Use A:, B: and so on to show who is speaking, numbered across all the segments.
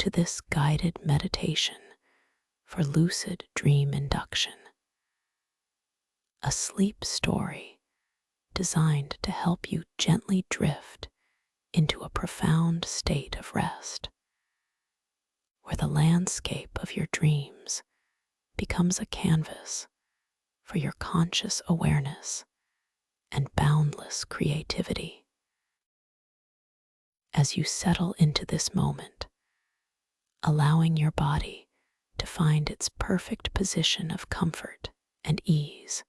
A: to this guided meditation for lucid dream induction, a sleep story designed to help you gently drift into a profound state of rest, where the landscape of your dreams becomes a canvas for your conscious awareness and boundless creativity. As you settle into this moment, allowing your body to find its perfect position of comfort and ease,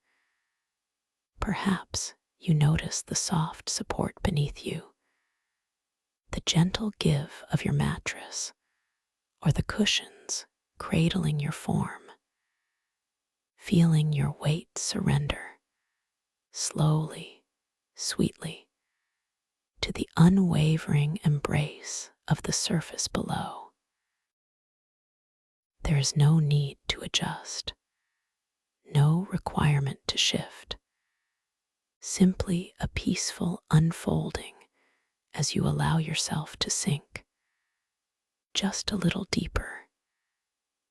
A: perhaps you notice the soft support beneath you, the gentle give of your mattress, or the cushions cradling your form, feeling your weight surrender slowly, sweetly, to the unwavering embrace of the surface below. There is no need to adjust, no requirement to shift, simply a peaceful unfolding as you allow yourself to sink just a little deeper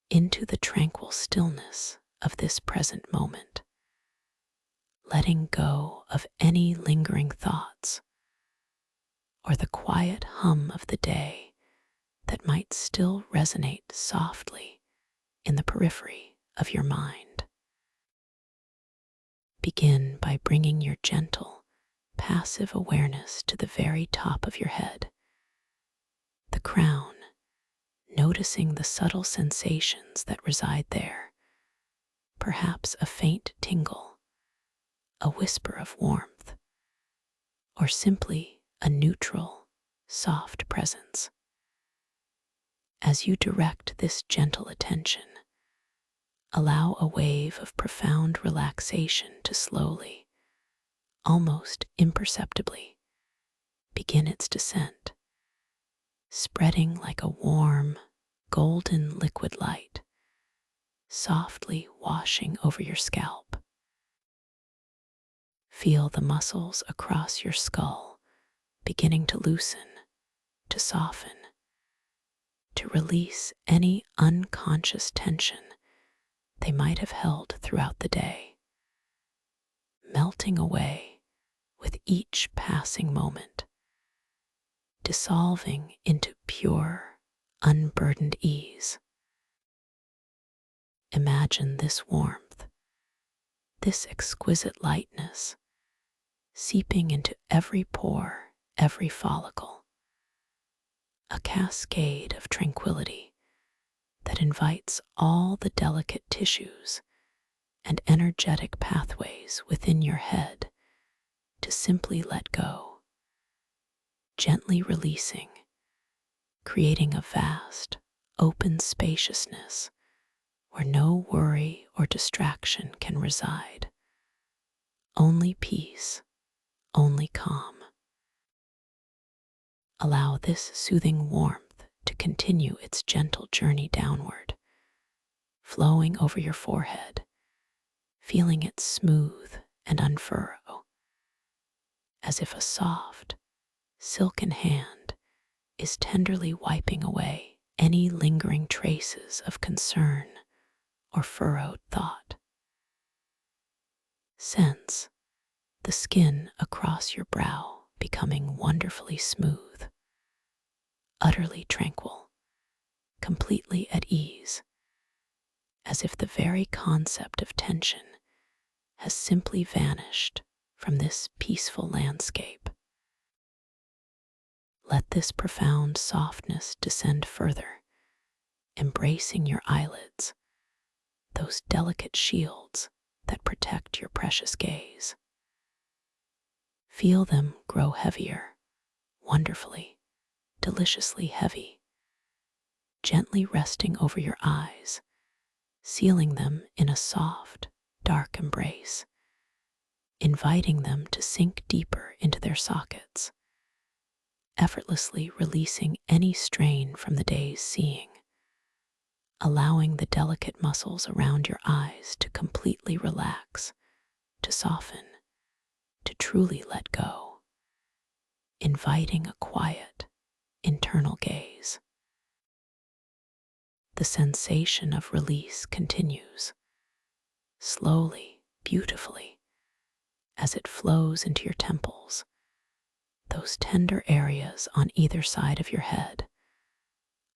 A: into the tranquil stillness of this present moment, letting go of any lingering thoughts or the quiet hum of the day that might still resonate softly in the periphery of your mind. Begin by bringing your gentle, passive awareness to the very top of your head, the crown, noticing the subtle sensations that reside there, perhaps a faint tingle, a whisper of warmth, or simply a neutral, soft presence. As you direct this gentle attention, allow a wave of profound relaxation to slowly, almost imperceptibly, begin its descent, spreading like a warm, golden liquid light, softly washing over your scalp. Feel the muscles across your skull beginning to loosen, to soften, to release any unconscious tension they might have held throughout the day, melting away with each passing moment, dissolving into pure, unburdened ease. Imagine this warmth, this exquisite lightness, seeping into every pore, every follicle, a cascade of tranquility that invites all the delicate tissues and energetic pathways within your head to simply let go, gently releasing, creating a vast, open spaciousness where no worry or distraction can reside, only peace, only calm. Allow this soothing warmth to continue its gentle journey downward, flowing over your forehead, feeling it smooth and unfurrow, as if a soft, silken hand is tenderly wiping away any lingering traces of concern or furrowed thought. Sense the skin across your brow becoming wonderfully smooth, utterly tranquil, completely at ease, as if the very concept of tension has simply vanished from this peaceful landscape. Let this profound softness descend further, embracing your eyelids, those delicate shields that protect your precious gaze. Feel them grow heavier, wonderfully, deliciously heavy, gently resting over your eyes, sealing them in a soft, dark embrace, inviting them to sink deeper into their sockets, effortlessly releasing any strain from the day's seeing, allowing the delicate muscles around your eyes to completely relax, to soften, to truly let go, inviting a quiet, internal gaze. the sensation of release continues, slowly, beautifully, as it flows into your temples, those tender areas on either side of your head,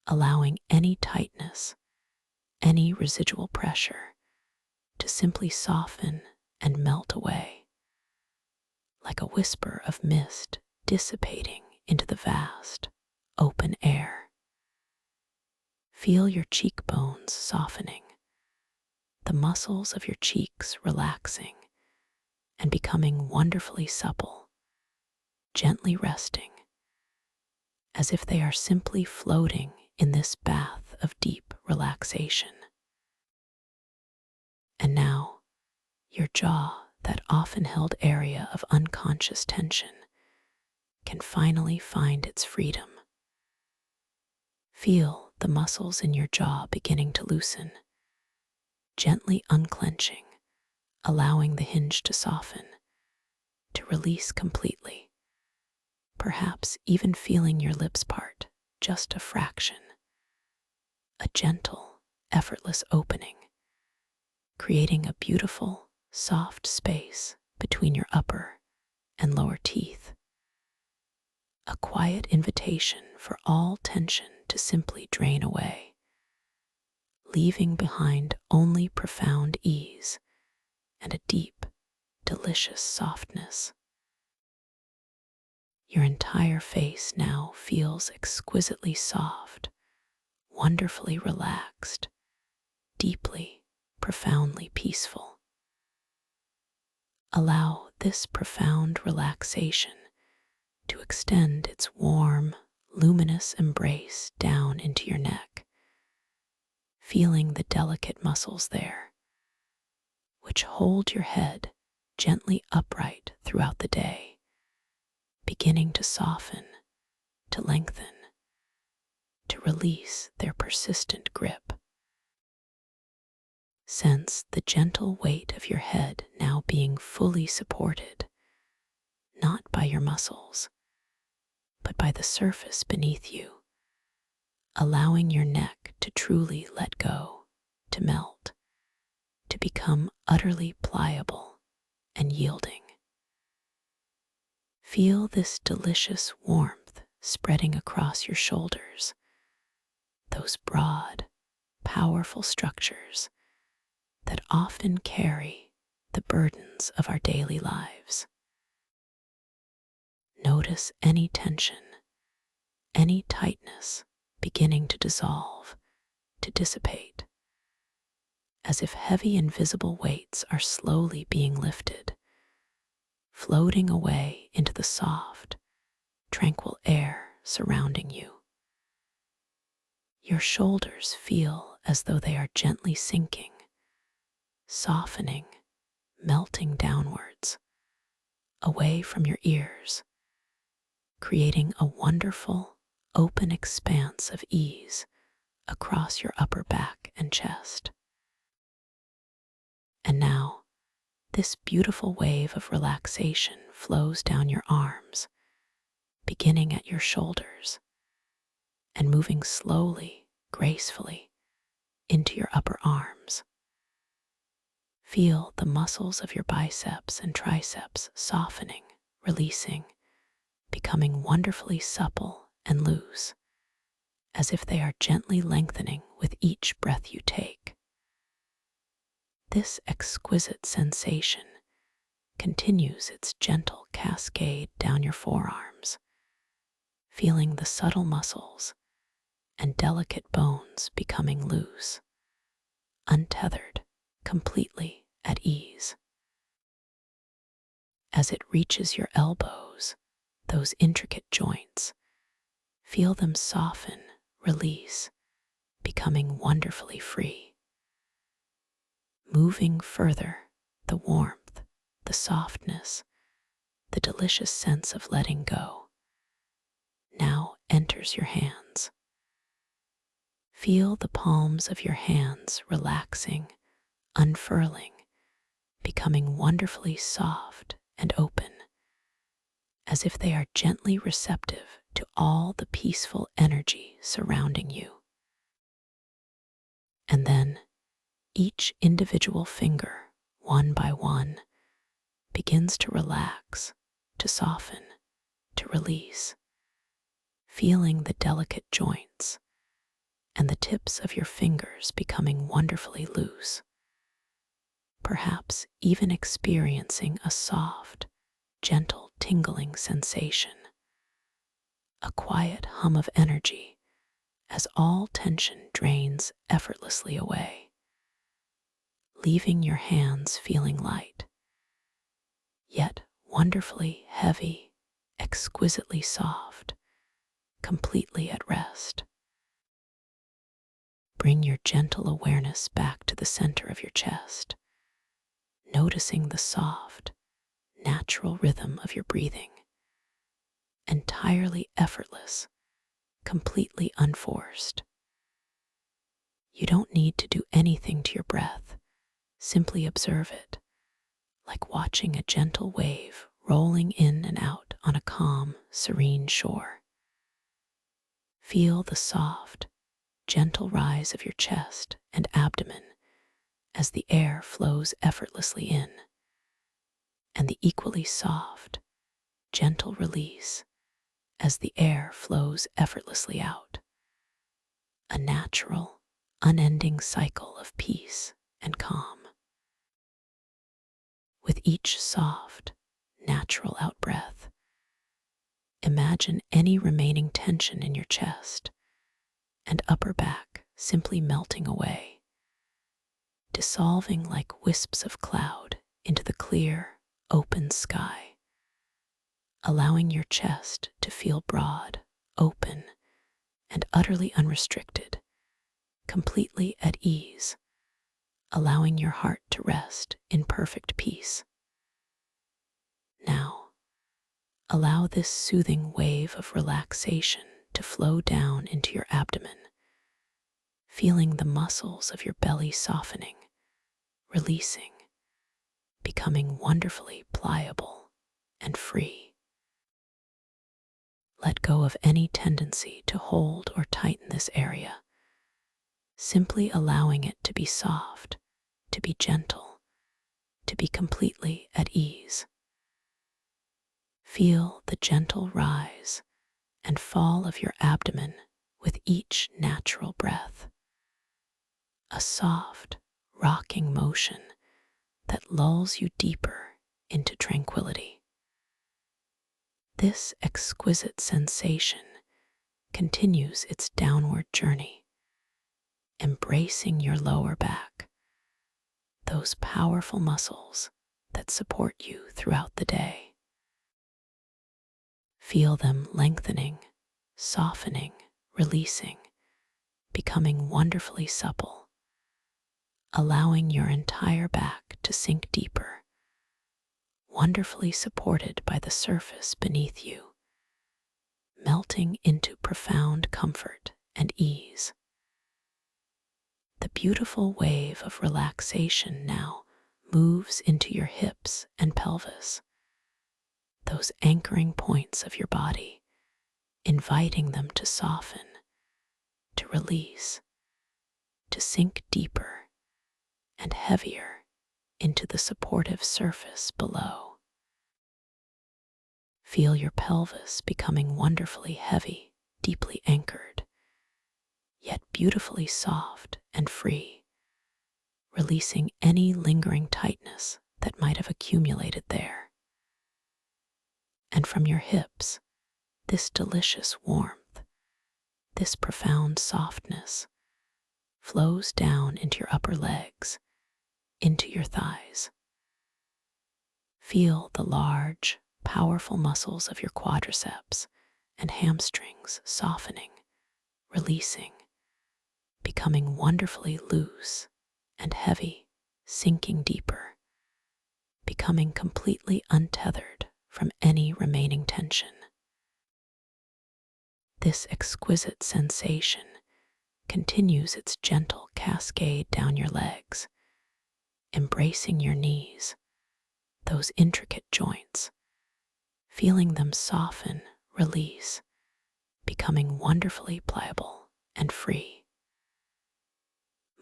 A: allowing any tightness, any residual pressure to simply soften and melt away, like a whisper of mist dissipating into the vast, open air. Feel your cheekbones softening, the muscles of your cheeks relaxing and becoming wonderfully supple, gently resting, as if they are simply floating in this bath of deep relaxation. And now, your jaw, that often held area of unconscious tension, can finally find its freedom. Feel the muscles in your jaw beginning to loosen, gently unclenching, allowing the hinge to soften, to release completely, perhaps even feeling your lips part just a fraction. A gentle, effortless opening, creating a beautiful, soft space between your upper and lower teeth. A quiet invitation for all tension to simply drain away, leaving behind only profound ease and a deep, delicious softness. Your entire face now feels exquisitely soft, wonderfully relaxed, deeply, profoundly peaceful. Allow this profound relaxation to extend its warm, luminous embrace down into your neck, feeling the delicate muscles there, which hold your head gently upright throughout the day, beginning to soften, to lengthen, to release their persistent grip. Sense the gentle weight of your head now being fully supported, not by your muscles, but by the surface beneath you, allowing your neck to truly let go, to melt, to become utterly pliable and yielding. Feel this delicious warmth spreading across your shoulders, those broad, powerful structures that often carry the burdens of our daily lives. Notice any tension, any tightness beginning to dissolve, to dissipate, as if heavy invisible weights are slowly being lifted, floating away into the soft, tranquil air surrounding you. Your shoulders feel as though they are gently sinking, softening, melting downwards, away from your ears, creating a wonderful, open expanse of ease across your upper back and chest. And now, this beautiful wave of relaxation flows down your arms, beginning at your shoulders and moving slowly, gracefully into your upper arms. Feel the muscles of your biceps and triceps softening, releasing, becoming wonderfully supple and loose, as if they are gently lengthening with each breath you take. This exquisite sensation continues its gentle cascade down your forearms, feeling the subtle muscles and delicate bones becoming loose, untethered, completely at ease. As it reaches your elbows, those intricate joints, feel them soften, release, becoming wonderfully free. Moving further, the warmth, the softness, the delicious sense of letting go now enters your hands. Feel the palms of your hands relaxing, unfurling, becoming wonderfully soft and open, as if they are gently receptive to all the peaceful energy surrounding you. And then each individual finger, one by one, begins to relax, to soften, to release, feeling the delicate joints and the tips of your fingers becoming wonderfully loose, perhaps even experiencing a soft, gentle tingling sensation, a quiet hum of energy as all tension drains effortlessly away, leaving your hands feeling light, yet wonderfully heavy, exquisitely soft, completely at rest. Bring your gentle awareness back to the center of your chest, noticing the soft, natural rhythm of your breathing, entirely effortless, completely unforced. You don't need to do anything to your breath, simply observe it, like watching a gentle wave rolling in and out on a calm, serene shore. Feel the soft, gentle rise of your chest and abdomen as the air flows effortlessly in, and the equally soft, gentle release as the air flows effortlessly out. A natural, unending cycle of peace and calm. With each soft, natural out-breath, imagine any remaining tension in your chest and upper back simply melting away, dissolving like wisps of cloud into the clear, open sky, allowing your chest to feel broad, open, and utterly unrestricted, completely at ease, allowing your heart to rest in perfect peace. Now, allow this soothing wave of relaxation to flow down into your abdomen, feeling the muscles of your belly softening, releasing, becoming wonderfully pliable and free. Let go of any tendency to hold or tighten this area, simply allowing it to be soft, to be gentle, to be completely at ease. Feel the gentle rise and fall of your abdomen with each natural breath. A soft, rocking motion that lulls you deeper into tranquility. This exquisite sensation continues its downward journey, embracing your lower back, those powerful muscles that support you throughout the day. Feel them lengthening, softening, releasing, becoming wonderfully supple, allowing your entire back to sink deeper, wonderfully supported by the surface beneath you, melting into profound comfort and ease. The beautiful wave of relaxation now moves into your hips and pelvis, those anchoring points of your body, inviting them to soften, to release, to sink deeper and heavier into the supportive surface below. Feel your pelvis becoming wonderfully heavy, deeply anchored, yet beautifully soft and free, releasing any lingering tightness that might have accumulated there. And from your hips, this delicious warmth, this profound softness, flows down into your upper legs, into your thighs. Feel the large, powerful muscles of your quadriceps and hamstrings softening, releasing, becoming wonderfully loose and heavy, sinking deeper, becoming completely untethered from any remaining tension. This exquisite sensation continues its gentle cascade down your legs, embracing your knees, those intricate joints, feeling them soften, release, becoming wonderfully pliable and free.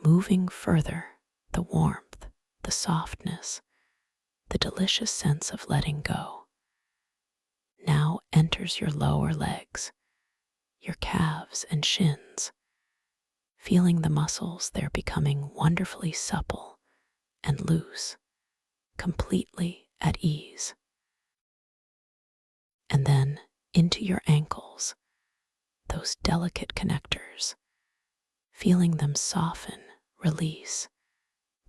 A: moving further, the warmth, the softness, the delicious sense of letting go now enters your lower legs, your calves and shins, feeling the muscles there becoming wonderfully supple and loose, completely at ease. And then into your ankles, those delicate connectors, feeling them soften, release,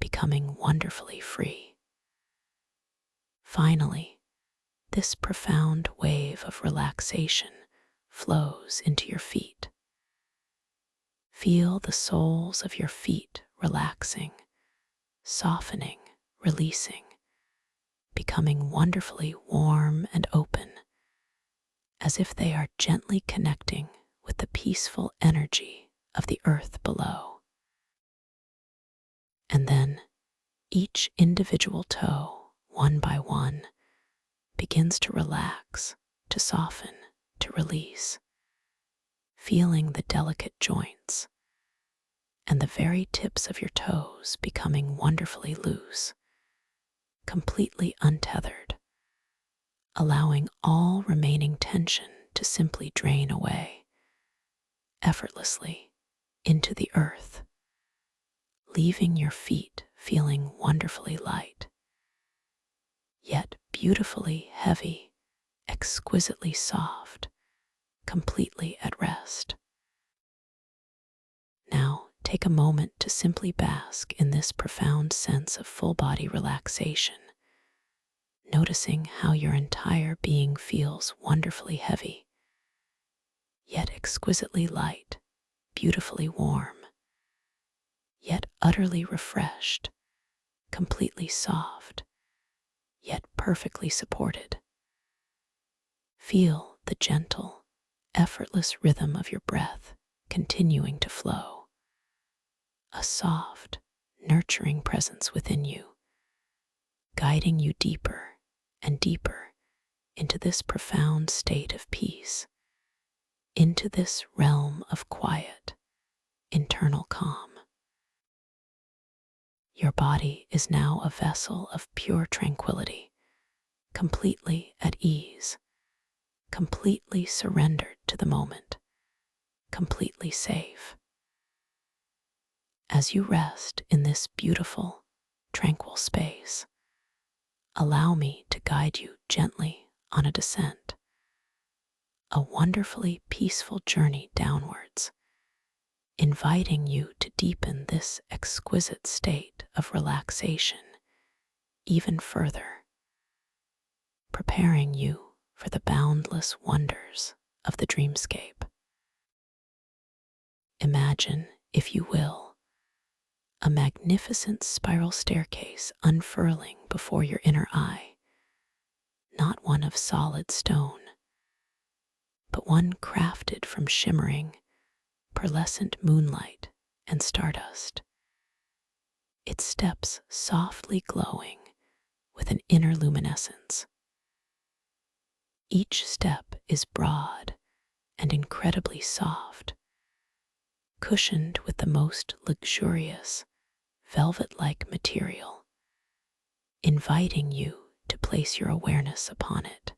A: becoming wonderfully free. Finally, this profound wave of relaxation flows into your feet. Feel the soles of your feet relaxing, softening, releasing, becoming wonderfully warm and open, as if they are gently connecting with the peaceful energy of the earth below. And then each individual toe, one by one, begins to relax, to soften, to release, feeling the delicate joints and the very tips of your toes becoming wonderfully loose, completely untethered, allowing all remaining tension to simply drain away, effortlessly, into the earth, leaving your feet feeling wonderfully light, yet beautifully heavy, exquisitely soft, completely at rest. Now, take a moment to simply bask in this profound sense of full body relaxation, noticing how your entire being feels wonderfully heavy, yet exquisitely light, beautifully warm, yet utterly refreshed, completely soft, yet perfectly supported. Feel the gentle, effortless rhythm of your breath continuing to flow, a soft, nurturing presence within you, guiding you deeper and deeper into this profound state of peace, into this realm of quiet, internal calm. Your body is now a vessel of pure tranquility, completely at ease, completely surrendered to the moment, completely safe. As you rest in this beautiful, tranquil space, allow me to guide you gently on a descent, a wonderfully peaceful journey downwards, inviting you to deepen this exquisite state of relaxation even further, preparing you for the boundless wonders of the dreamscape. Imagine, if you will, a magnificent spiral staircase unfurling before your inner eye, not one of solid stone, but one crafted from shimmering, pearlescent moonlight and stardust, its steps softly glowing with an inner luminescence. Each step is broad and incredibly soft, cushioned with the most luxurious, velvet-like material, inviting you to place your awareness upon it.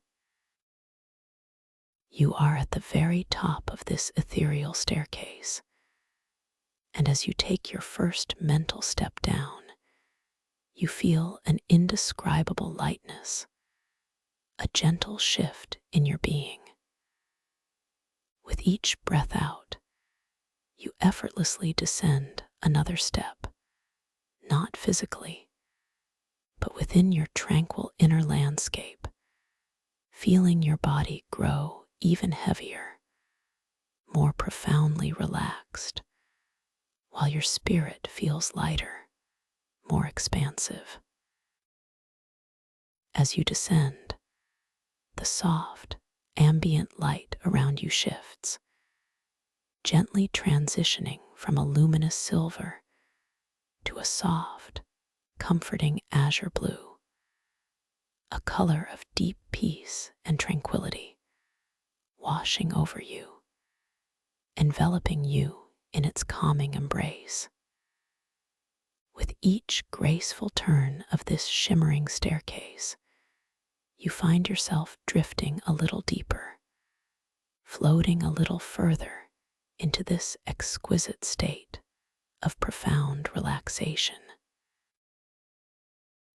A: You are at the very top of this ethereal staircase, and as you take your first mental step down, you feel an indescribable lightness, a gentle shift in your being. With each breath out, you effortlessly descend another step, not physically, but within your tranquil inner landscape, feeling your body grow even heavier, more profoundly relaxed, while your spirit feels lighter, more expansive. As you descend, the soft, ambient light around you shifts, gently transitioning from a luminous silver to a soft, comforting azure blue, a color of deep peace and tranquility, washing over you, enveloping you in its calming embrace. With each graceful turn of this shimmering staircase, you find yourself drifting a little deeper, floating a little further into this exquisite state of profound relaxation.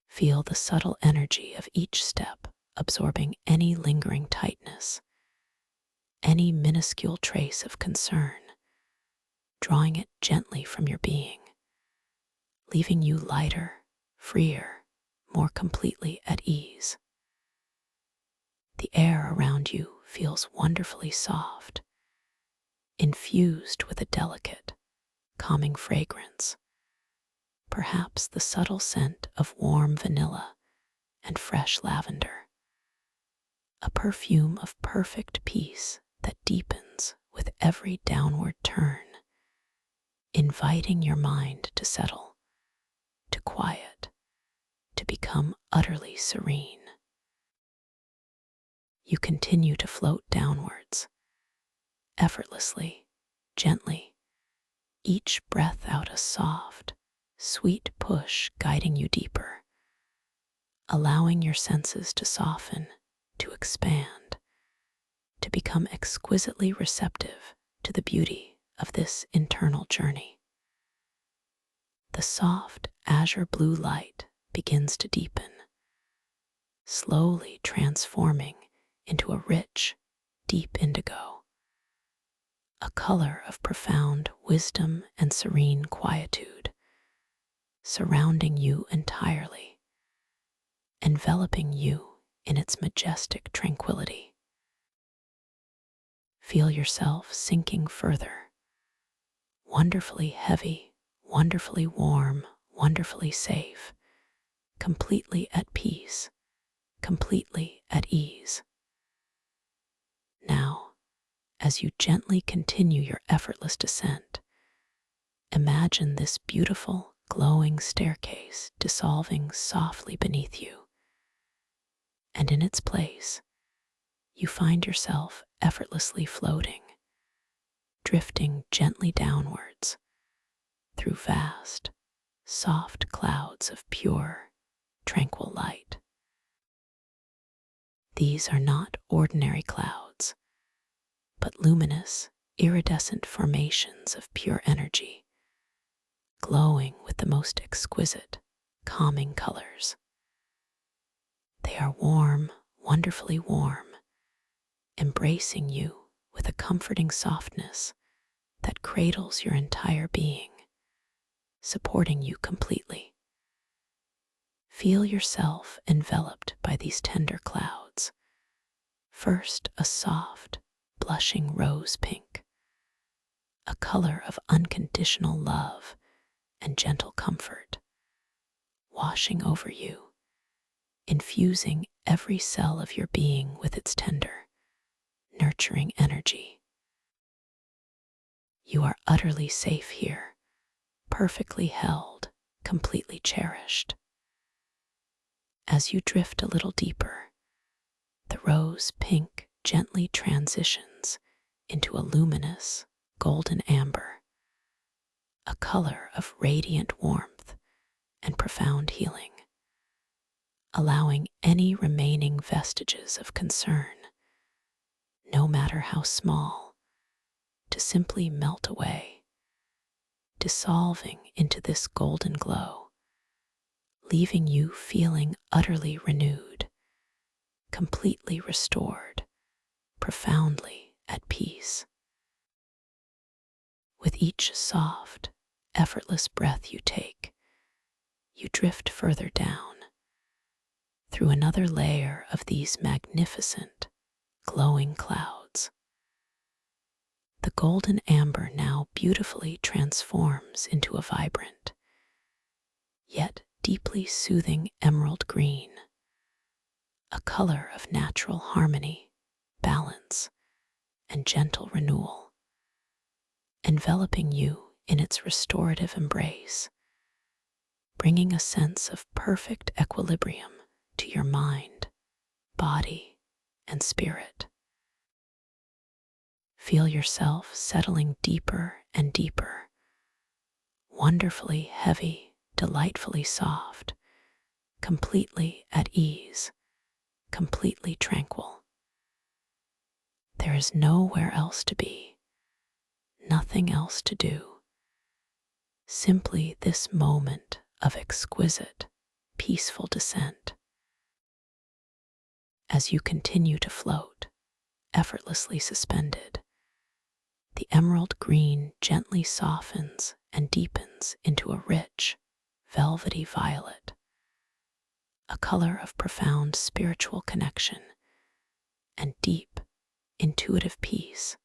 A: Feel the subtle energy of each step absorbing any lingering tightness, any minuscule trace of concern, drawing it gently from your being, leaving you lighter, freer, more completely at ease. The air around you feels wonderfully soft, infused with a delicate, calming fragrance, perhaps the subtle scent of warm vanilla and fresh lavender, a perfume of perfect peace that deepens with every downward turn, inviting your mind to settle, to quiet, to become utterly serene. You continue to float downwards, effortlessly, gently, each breath out a soft, sweet push guiding you deeper, allowing your senses to soften, to expand, to become exquisitely receptive to the beauty of this internal journey. The soft azure blue light begins to deepen, slowly transforming into a rich, deep indigo, a color of profound wisdom and serene quietude, surrounding you entirely, enveloping you in its majestic tranquility. Feel yourself sinking further, wonderfully heavy, wonderfully warm, wonderfully safe, completely at peace, completely at ease. Now, as you gently continue your effortless descent, imagine this beautiful, glowing staircase dissolving softly beneath you, and in its place, you find yourself effortlessly floating, drifting gently downwards through vast, soft clouds of pure, tranquil light. These are not ordinary clouds, but luminous, iridescent formations of pure energy, glowing with the most exquisite, calming colors. They are warm, wonderfully warm, embracing you with a comforting softness that cradles your entire being, supporting you completely. Feel yourself enveloped by these tender clouds. First, a soft, blushing rose pink, a color of unconditional love and gentle comfort, washing over you, infusing every cell of your being with its tender, nurturing energy. You are utterly safe here, perfectly held, completely cherished. As you drift a little deeper, the rose pink gently transitions into a luminous golden amber, a color of radiant warmth and profound healing, allowing any remaining vestiges of concern, no matter how small, to simply melt away, dissolving into this golden glow, leaving you feeling utterly renewed, completely restored, profoundly at peace. With each soft, effortless breath you take, you drift further down through another layer of these magnificent, glowing clouds. The golden amber now beautifully transforms into a vibrant, yet deeply soothing emerald green, a color of natural harmony, balance, and gentle renewal, enveloping you in its restorative embrace, bringing a sense of perfect equilibrium to your mind, body, and spirit. Feel yourself settling deeper and deeper, wonderfully heavy delightfully soft, completely at ease, completely tranquil. There is nowhere else to be, nothing else to do, simply this moment of exquisite, peaceful descent. As you continue to float, effortlessly suspended, the emerald green gently softens and deepens into a rich, velvety violet, a color of profound spiritual connection and deep, intuitive peace,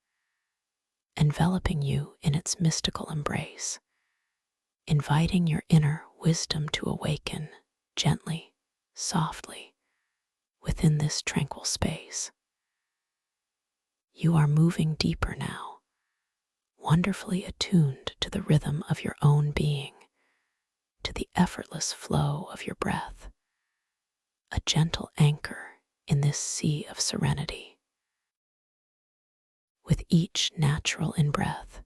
A: enveloping you in its mystical embrace, inviting your inner wisdom to awaken gently, softly, within this tranquil space. You are moving deeper now, wonderfully attuned to the rhythm of your own being, to the effortless flow of your breath, a gentle anchor in this sea of serenity. With each natural in-breath,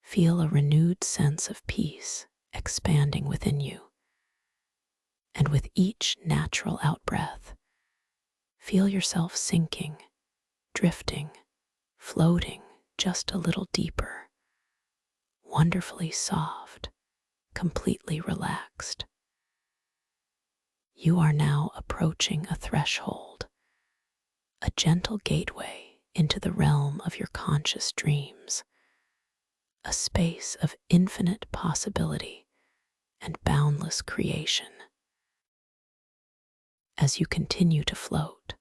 A: feel a renewed sense of peace expanding within you. And with each natural out-breath, feel yourself sinking, drifting, floating just a little deeper, wonderfully soft, completely relaxed. You are now approaching a threshold, a gentle gateway into the realm of your conscious dreams, a space of infinite possibility and boundless creation. As you continue to float,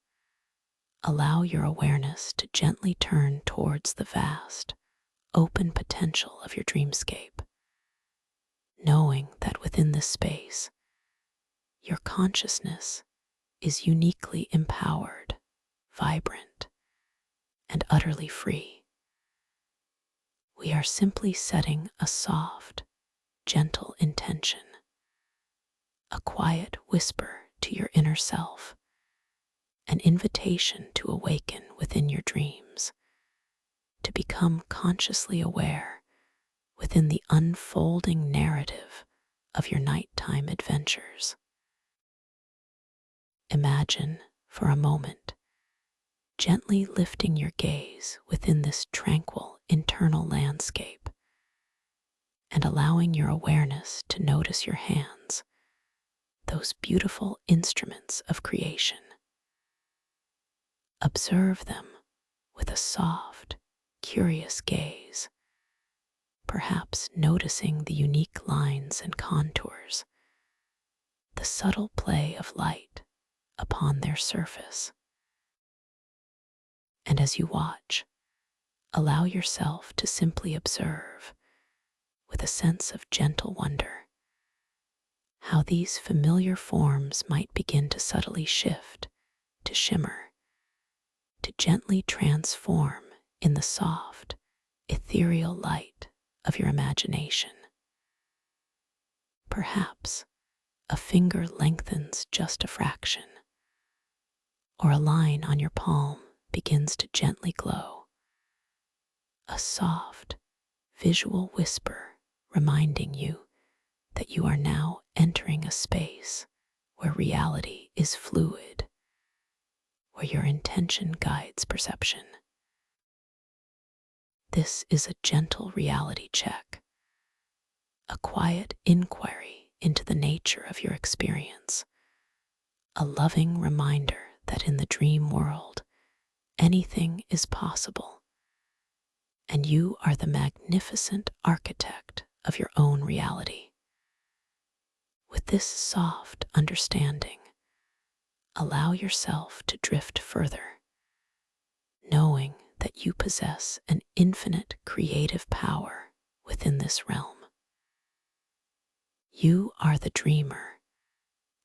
A: allow your awareness to gently turn towards the vast, open potential of your dreamscape, knowing that within this space, your consciousness is uniquely empowered, vibrant, and utterly free. We are simply setting a soft, gentle intention, a quiet whisper to your inner self, an invitation to awaken within your dreams, to become consciously aware within the unfolding narrative of your nighttime adventures. Imagine, for a moment, gently lifting your gaze within this tranquil internal landscape and allowing your awareness to notice your hands, those beautiful instruments of creation. Observe them with a soft, curious gaze, perhaps noticing the unique lines and contours, the subtle play of light upon their surface. And as you watch, allow yourself to simply observe, with a sense of gentle wonder, how these familiar forms might begin to subtly shift, to shimmer, to gently transform in the soft, ethereal light of your imagination. Perhaps a finger lengthens just a fraction, or a line on your palm begins to gently glow, a soft, visual whisper reminding you that you are now entering a space where reality is fluid, where your intention guides perception. This is a gentle reality check, a quiet inquiry into the nature of your experience, a loving reminder that in the dream world, anything is possible, and you are the magnificent architect of your own reality. With this soft understanding, allow yourself to drift further, knowing that you possess an infinite creative power within this realm. You are the dreamer,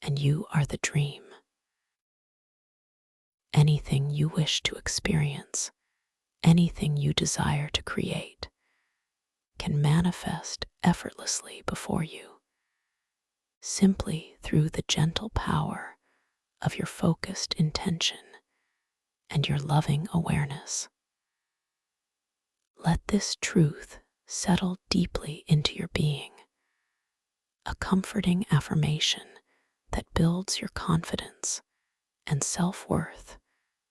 A: and you are the dream. Anything you wish to experience, anything you desire to create, can manifest effortlessly before you, simply through the gentle power of your focused intention and your loving awareness. Let this truth settle deeply into your being, a comforting affirmation that builds your confidence and self-worth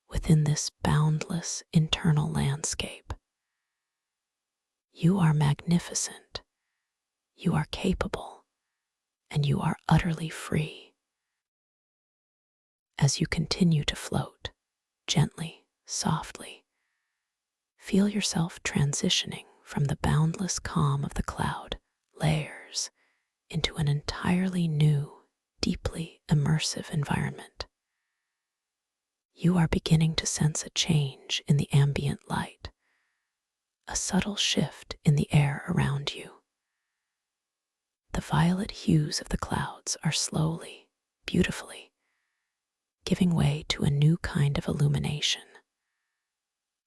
A: within this boundless internal landscape. You are magnificent, you are capable, and you are utterly free. As you continue to float, gently, softly, feel yourself transitioning from the boundless calm of the cloud layers into an entirely new, deeply immersive environment. You are beginning to sense a change in the ambient light, a subtle shift in the air around you. The violet hues of the clouds are slowly, beautifully, giving way to a new kind of illumination,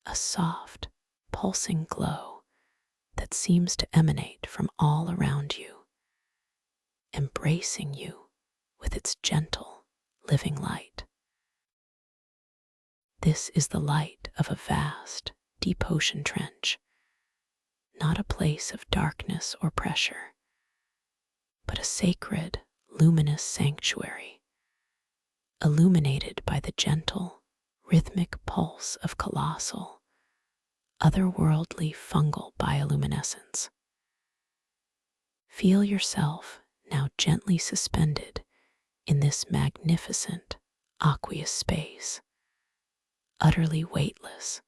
A: a soft, pulsing glow that seems to emanate from all around you, embracing you with its gentle, living light. This is the light of a vast, deep ocean trench, not a place of darkness or pressure, but a sacred, luminous sanctuary, illuminated by the gentle, rhythmic pulse of colossal, otherworldly fungal bioluminescence. Feel yourself now gently suspended in this magnificent, aqueous space, utterly weightless,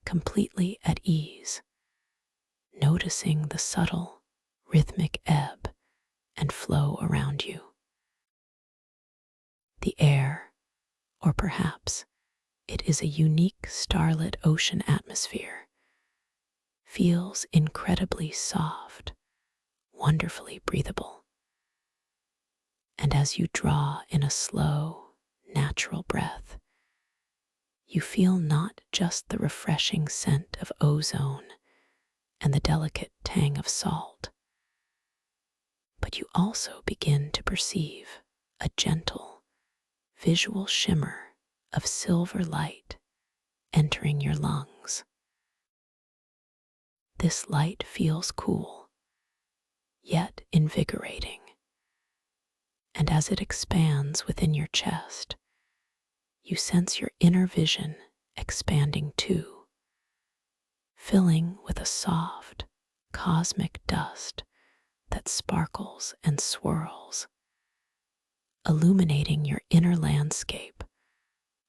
A: completely at ease, noticing the subtle, rhythmic ebb and flow around you. The air, or perhaps it is a unique starlit ocean atmosphere, feels incredibly soft, wonderfully breathable. And as you draw in a slow, natural breath, you feel not just the refreshing scent of ozone and the delicate tang of salt, but you also begin to perceive a gentle, visual shimmer of silver light entering your lungs. This light feels cool, yet invigorating, and as it expands within your chest, you sense your inner vision expanding too, filling with a soft, cosmic dust that sparkles and swirls, illuminating your inner landscape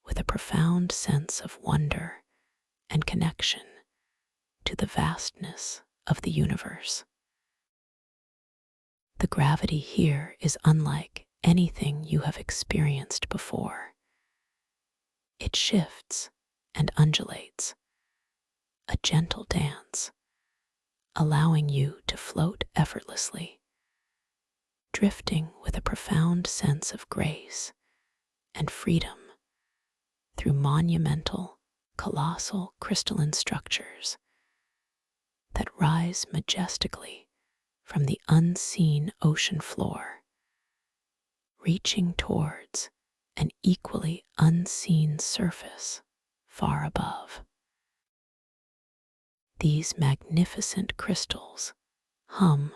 A: with a profound sense of wonder and connection to the vastness of the universe. The gravity here is unlike anything you have experienced before. It shifts and undulates, a gentle dance, allowing you to float effortlessly, drifting with a profound sense of grace and freedom through monumental, colossal crystalline structures that rise majestically from the unseen ocean floor, reaching towards an equally unseen surface far above. These magnificent crystals hum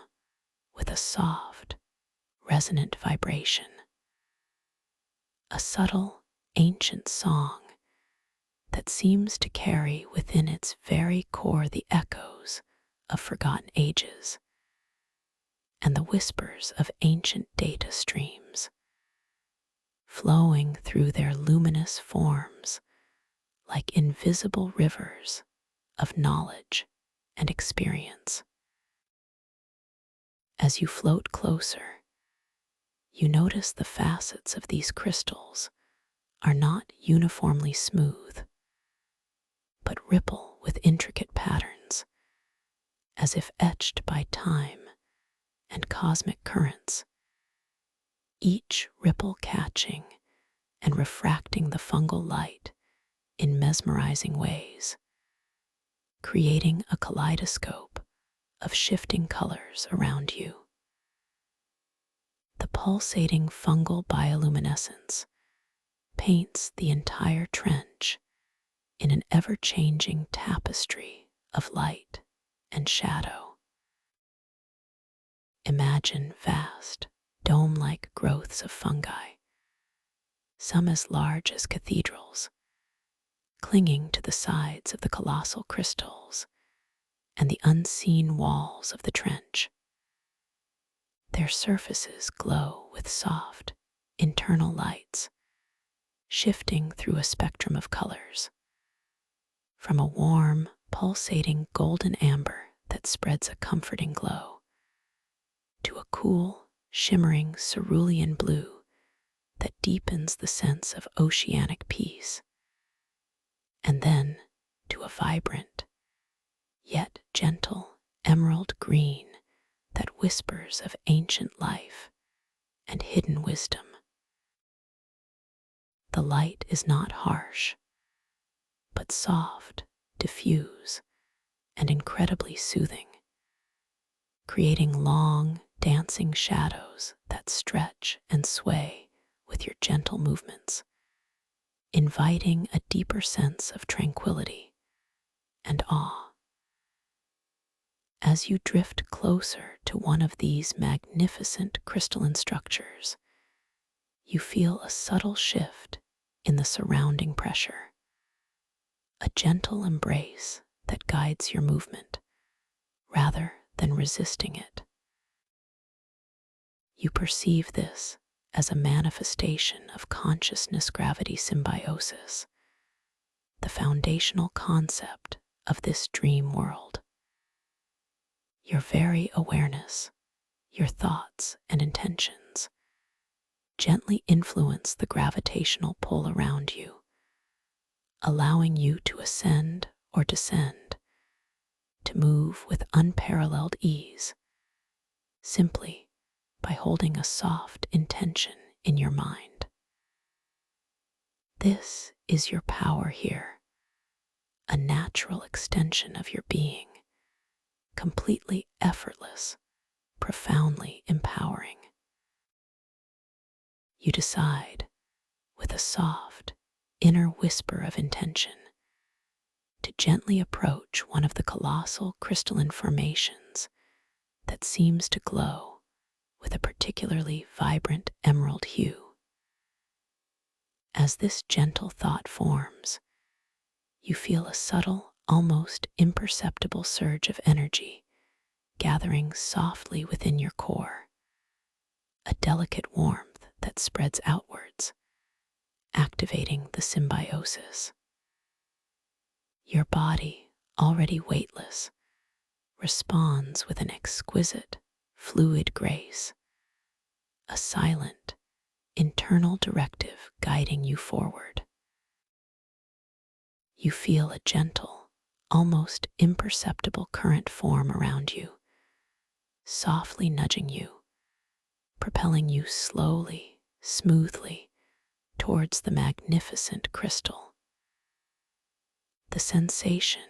A: with a soft, resonant vibration, a subtle, ancient song that seems to carry within its very core the echoes of forgotten ages and the whispers of ancient data streams, flowing through their luminous forms like invisible rivers of knowledge and experience. As you float closer, you notice the facets of these crystals are not uniformly smooth, but ripple with intricate patterns, as if etched by time and cosmic currents, each ripple catching and refracting the fungal light in mesmerizing ways, creating a kaleidoscope of shifting colors around you. The pulsating fungal bioluminescence paints the entire trench in an ever-changing tapestry of light and shadow. Imagine vast, dome-like growths of fungi, some as large as cathedrals, clinging to the sides of the colossal crystals and the unseen walls of the trench. Their surfaces glow with soft, internal lights, shifting through a spectrum of colors, from a warm, pulsating golden amber that spreads a comforting glow, to a cool, shimmering cerulean blue that deepens the sense of oceanic peace, and then to a vibrant, yet gentle emerald green that whispers of ancient life and hidden wisdom. The light is not harsh, but soft, diffuse, and incredibly soothing, creating long, dancing shadows that stretch and sway with your gentle movements, inviting a deeper sense of tranquility and awe. As you drift closer to one of these magnificent crystalline structures, you feel a subtle shift in the surrounding pressure, a gentle embrace that guides your movement rather than resisting it. You perceive this as a manifestation of consciousness-gravity symbiosis, the foundational concept of this dream world. Your very awareness, your thoughts and intentions gently influence the gravitational pull around you, allowing you to ascend or descend, to move with unparalleled ease, simply by holding a soft intention in your mind. This is your power here, a natural extension of your being, completely effortless, profoundly empowering. You decide, with a soft, inner whisper of intention, to gently approach one of the colossal crystalline formations that seems to glow with a particularly vibrant emerald hue. As this gentle thought forms, you feel a subtle, almost imperceptible surge of energy gathering softly within your core, a delicate warmth that spreads outwards, activating the symbiosis. Your body, already weightless, responds with an exquisite, fluid grace, a silent, internal directive guiding you forward. You feel a gentle, almost imperceptible current form around you, softly nudging you, propelling you slowly, smoothly towards the magnificent crystal. The sensation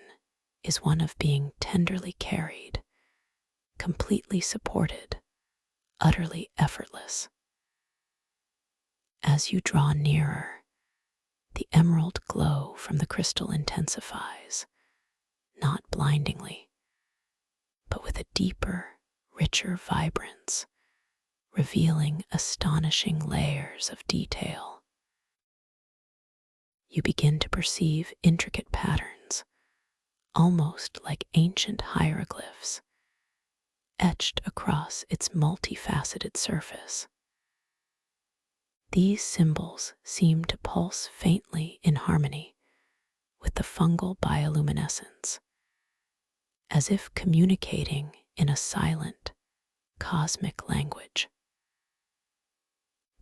A: is one of being tenderly carried, completely supported, utterly effortless. As you draw nearer, the emerald glow from the crystal intensifies, not blindingly, but with a deeper, richer vibrance, revealing astonishing layers of detail. You begin to perceive intricate patterns, almost like ancient hieroglyphs, etched across its multifaceted surface. These symbols seem to pulse faintly in harmony with the fungal bioluminescence, as if communicating in a silent, cosmic language.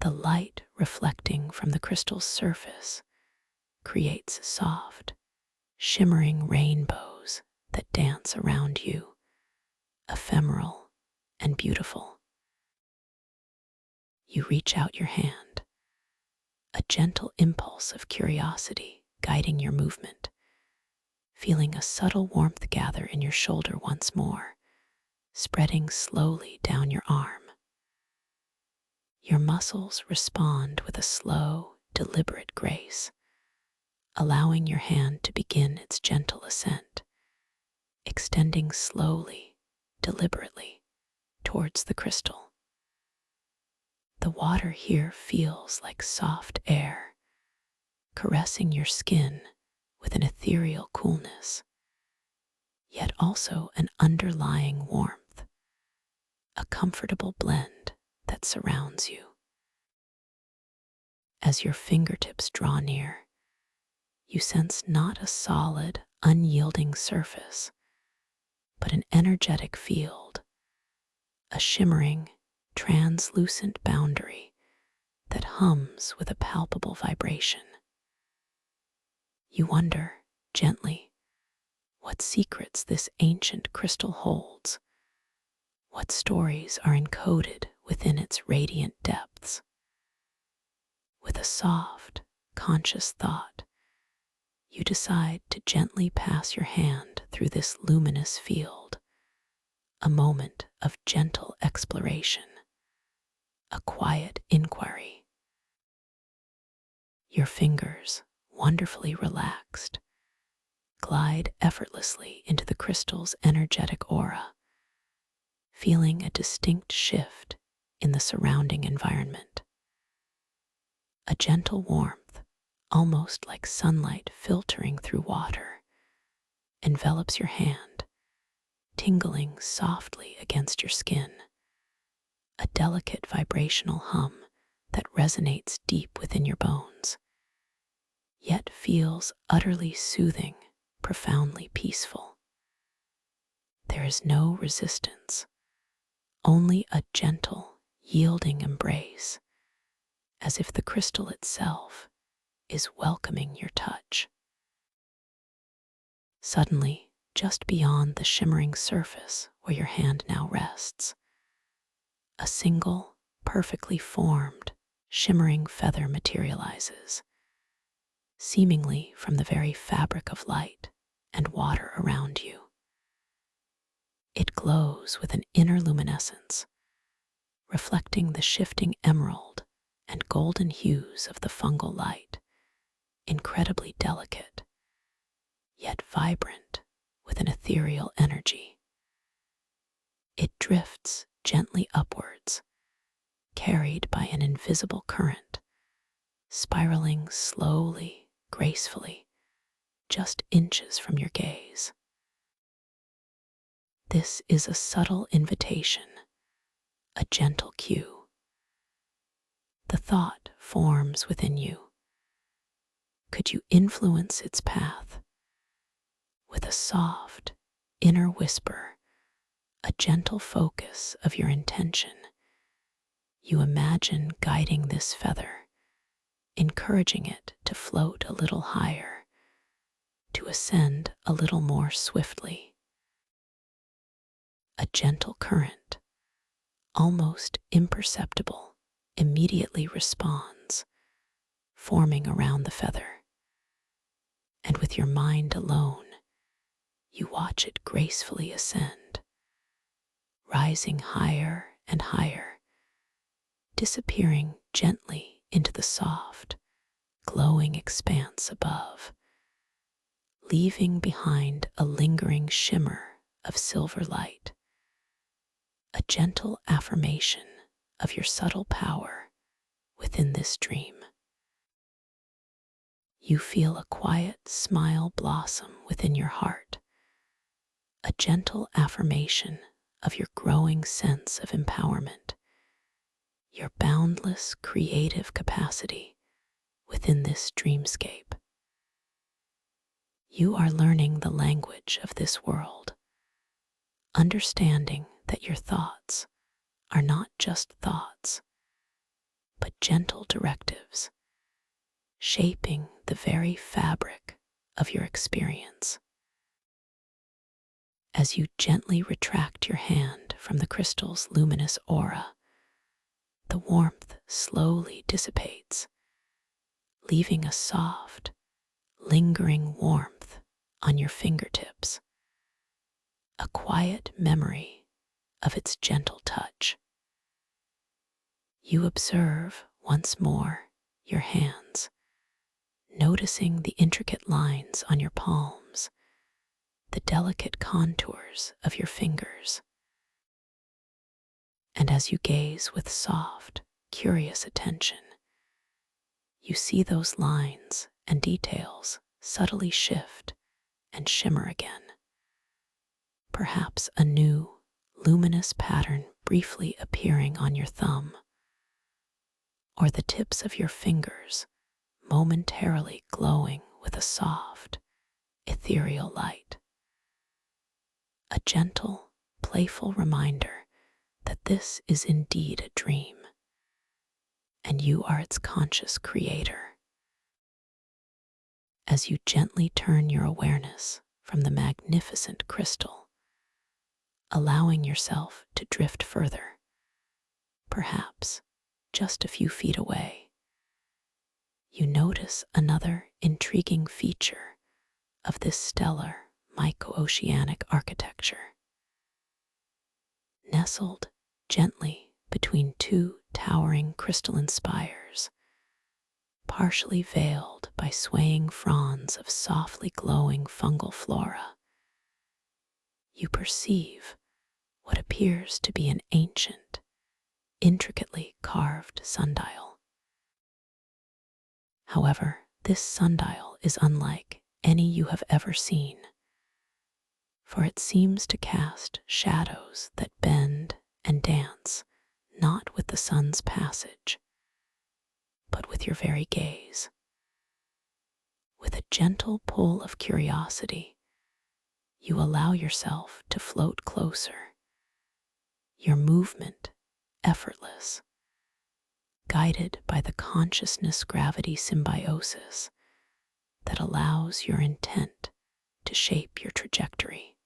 A: The light reflecting from the crystal's surface creates soft, shimmering rainbows that dance around you, ephemeral and beautiful. You reach out your hand, a gentle impulse of curiosity guiding your movement, feeling a subtle warmth gather in your shoulder once more, spreading slowly down your arm. Your muscles respond with a slow, deliberate grace, allowing your hand to begin its gentle ascent, extending slowly, deliberately, towards the crystal. The water here feels like soft air, caressing your skin with an ethereal coolness, yet also an underlying warmth, a comfortable blend that surrounds you. As your fingertips draw near, you sense not a solid, unyielding surface, but an energetic field, a shimmering, translucent boundary that hums with a palpable vibration. You wonder, gently, what secrets this ancient crystal holds, what stories are encoded within its radiant depths. With a soft, conscious thought, you decide to gently pass your hand through this luminous field, a moment of gentle exploration, a quiet inquiry. Your fingers, wonderfully relaxed, glide effortlessly into the crystal's energetic aura, feeling a distinct shift in the surrounding environment. A gentle warmth, almost like sunlight filtering through water, envelops your hand, tingling softly against your skin, a delicate vibrational hum that resonates deep within your bones, yet feels utterly soothing, profoundly peaceful. There is no resistance, only a gentle, yielding embrace, as if the crystal itself is welcoming your touch. Suddenly, just beyond the shimmering surface where your hand now rests, a single, perfectly formed, shimmering feather materializes, seemingly from the very fabric of light and water around you. It glows with an inner luminescence, reflecting the shifting emerald and golden hues of the fungal light, incredibly delicate, yet vibrant with an ethereal energy. It drifts gently upwards, carried by an invisible current, spiraling slowly, gracefully, just inches from your gaze. This is a subtle invitation, a gentle cue. The thought forms within you. Could you influence its path? With a soft, inner whisper, a gentle focus of your intention, you imagine guiding this feather, encouraging it to float a little higher, to ascend a little more swiftly. A gentle current, almost imperceptible, immediately responds, forming around the feather. And with your mind alone, you watch it gracefully ascend, rising higher and higher, disappearing gently into the soft, glowing expanse above, leaving behind a lingering shimmer of silver light, a gentle affirmation of your subtle power within this dream. You feel a quiet smile blossom within your heart, a gentle affirmation of your growing sense of empowerment, your boundless creative capacity within this dreamscape. You are learning the language of this world, understanding that your thoughts are not just thoughts, but gentle directives, shaping the very fabric of your experience. As you gently retract your hand from the crystal's luminous aura, the warmth slowly dissipates, leaving a soft, lingering warmth on your fingertips, a quiet memory of its gentle touch. You observe once more your hands, noticing the intricate lines on your palms, the delicate contours of your fingers. And as you gaze with soft, curious attention, you see those lines and details subtly shift and shimmer again. Perhaps a new, luminous pattern briefly appearing on your thumb, or the tips of your fingers momentarily glowing with a soft, ethereal light. A gentle, playful reminder that this is indeed a dream, and you are its conscious creator. As you gently turn your awareness from the magnificent crystal, allowing yourself to drift further, perhaps just a few feet away, you notice another intriguing feature of this stellar myco-oceanic architecture. Nestled gently between two towering crystalline spires, partially veiled by swaying fronds of softly glowing fungal flora, you perceive what appears to be an ancient, intricately carved sundial. However, this sundial is unlike any you have ever seen, for it seems to cast shadows that bend and dance not with the sun's passage, but with your very gaze. With a gentle pull of curiosity, you allow yourself to float closer, your movement effortless, guided by the consciousness-gravity symbiosis that allows your intent to shape your trajectory.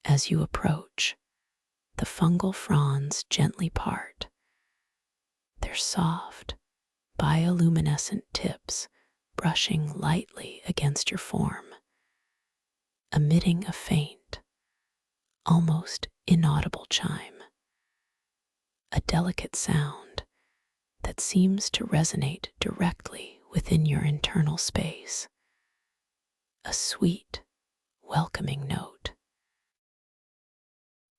A: As you approach, the fungal fronds gently part, their soft, bioluminescent tips brushing lightly against your form, emitting a faint, almost inaudible chime, a delicate sound that seems to resonate directly within your internal space, a sweet, welcoming note.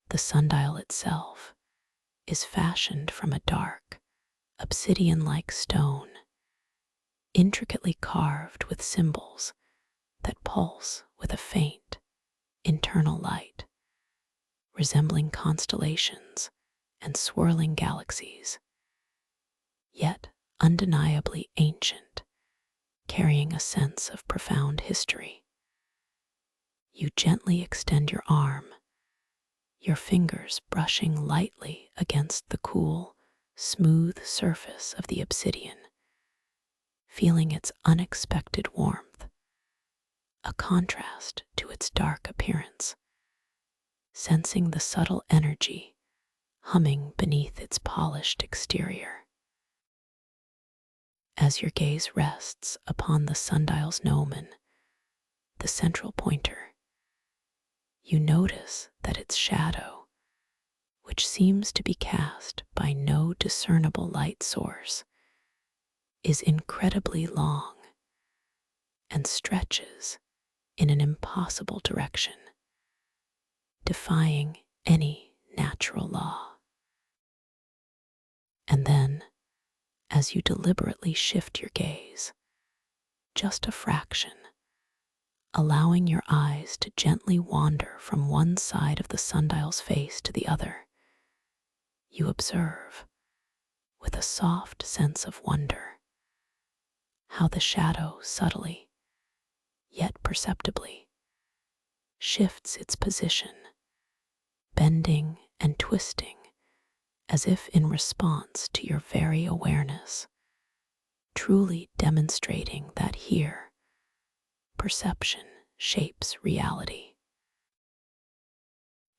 A: The sundial itself is fashioned from a dark, obsidian-like stone, intricately carved with symbols that pulse with a faint, internal light, resembling constellations and swirling galaxies, yet undeniably ancient, carrying a sense of profound history. You gently extend your arm, your fingers brushing lightly against the cool, smooth surface of the obsidian, feeling its unexpected warmth, a contrast to its dark appearance, sensing the subtle energy humming beneath its polished exterior. As your gaze rests upon the sundial's gnomon, the central pointer, you notice that its shadow, which seems to be cast by no discernible light source, is incredibly long and stretches in an impossible direction, defying any natural law. And then, as you deliberately shift your gaze, just a fraction, allowing your eyes to gently wander from one side of the sundial's face to the other, you observe, with a soft sense of wonder, how the shadow subtly, yet perceptibly, shifts its position, bending and twisting as if in response to your very awareness, truly demonstrating that here, perception shapes reality.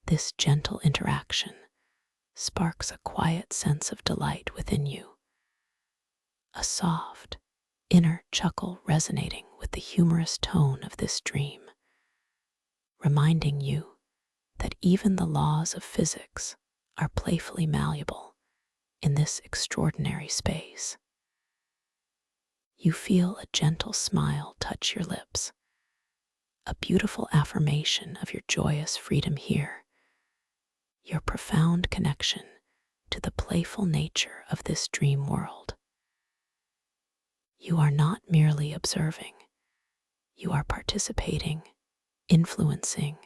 A: This gentle interaction sparks a quiet sense of delight within you, a soft, inner chuckle resonating with the humorous tone of this dream, reminding you that even the laws of physics are playfully malleable in this extraordinary space. You feel a gentle smile touch your lips, a beautiful affirmation of your joyous freedom here, your profound connection to the playful nature of this dream world. You are not merely observing, you are participating, influencing,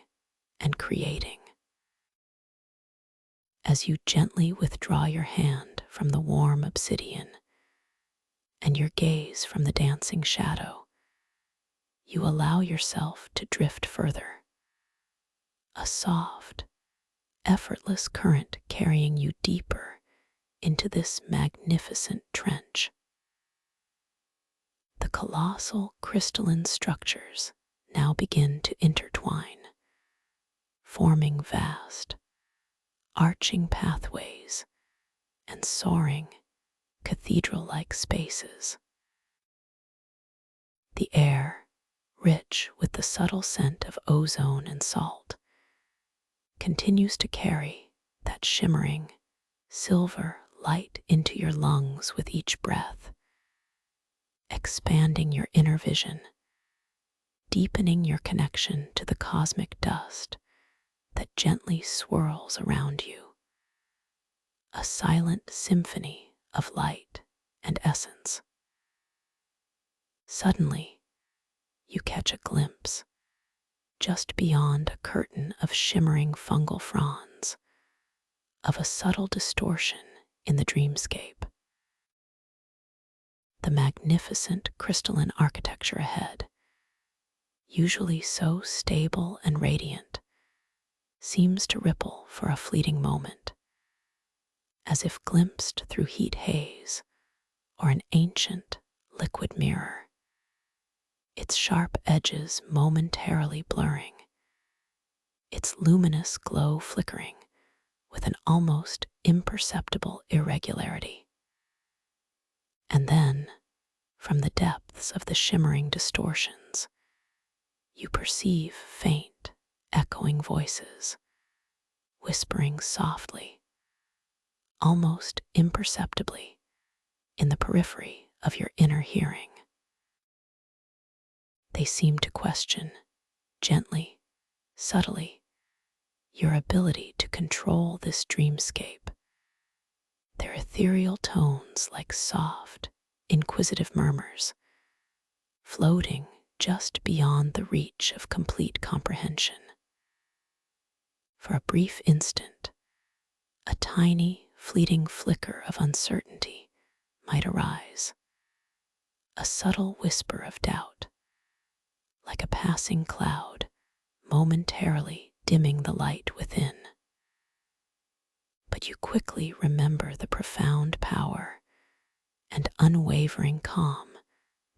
A: and creating. As you gently withdraw your hand from the warm obsidian and your gaze from the dancing shadow, you allow yourself to drift further. A soft, effortless current carrying you deeper into this magnificent trench. The colossal crystalline structures now begin to intertwine, forming vast, arching pathways and soaring, cathedral-like spaces. The air, rich with the subtle scent of ozone and salt, continues to carry that shimmering, silver light into your lungs with each breath, expanding your inner vision, deepening your connection to the cosmic dust that gently swirls around you. A silent symphony of light and essence. Suddenly, you catch a glimpse, just beyond a curtain of shimmering fungal fronds, of a subtle distortion in the dreamscape. The magnificent crystalline architecture ahead, usually so stable and radiant, seems to ripple for a fleeting moment, as if glimpsed through heat haze or an ancient liquid mirror, its sharp edges momentarily blurring, its luminous glow flickering with an almost imperceptible irregularity. And then, from the depths of the shimmering distortions, you perceive faint, echoing voices, whispering softly, almost imperceptibly, in the periphery of your inner hearing. They seem to question, gently, subtly, your ability to control this dreamscape. Their ethereal tones like soft, inquisitive murmurs, floating just beyond the reach of complete comprehension. For a brief instant, a tiny, fleeting flicker of uncertainty might arise, a subtle whisper of doubt, like a passing cloud, momentarily dimming the light within. But you quickly remember the profound power and unwavering calm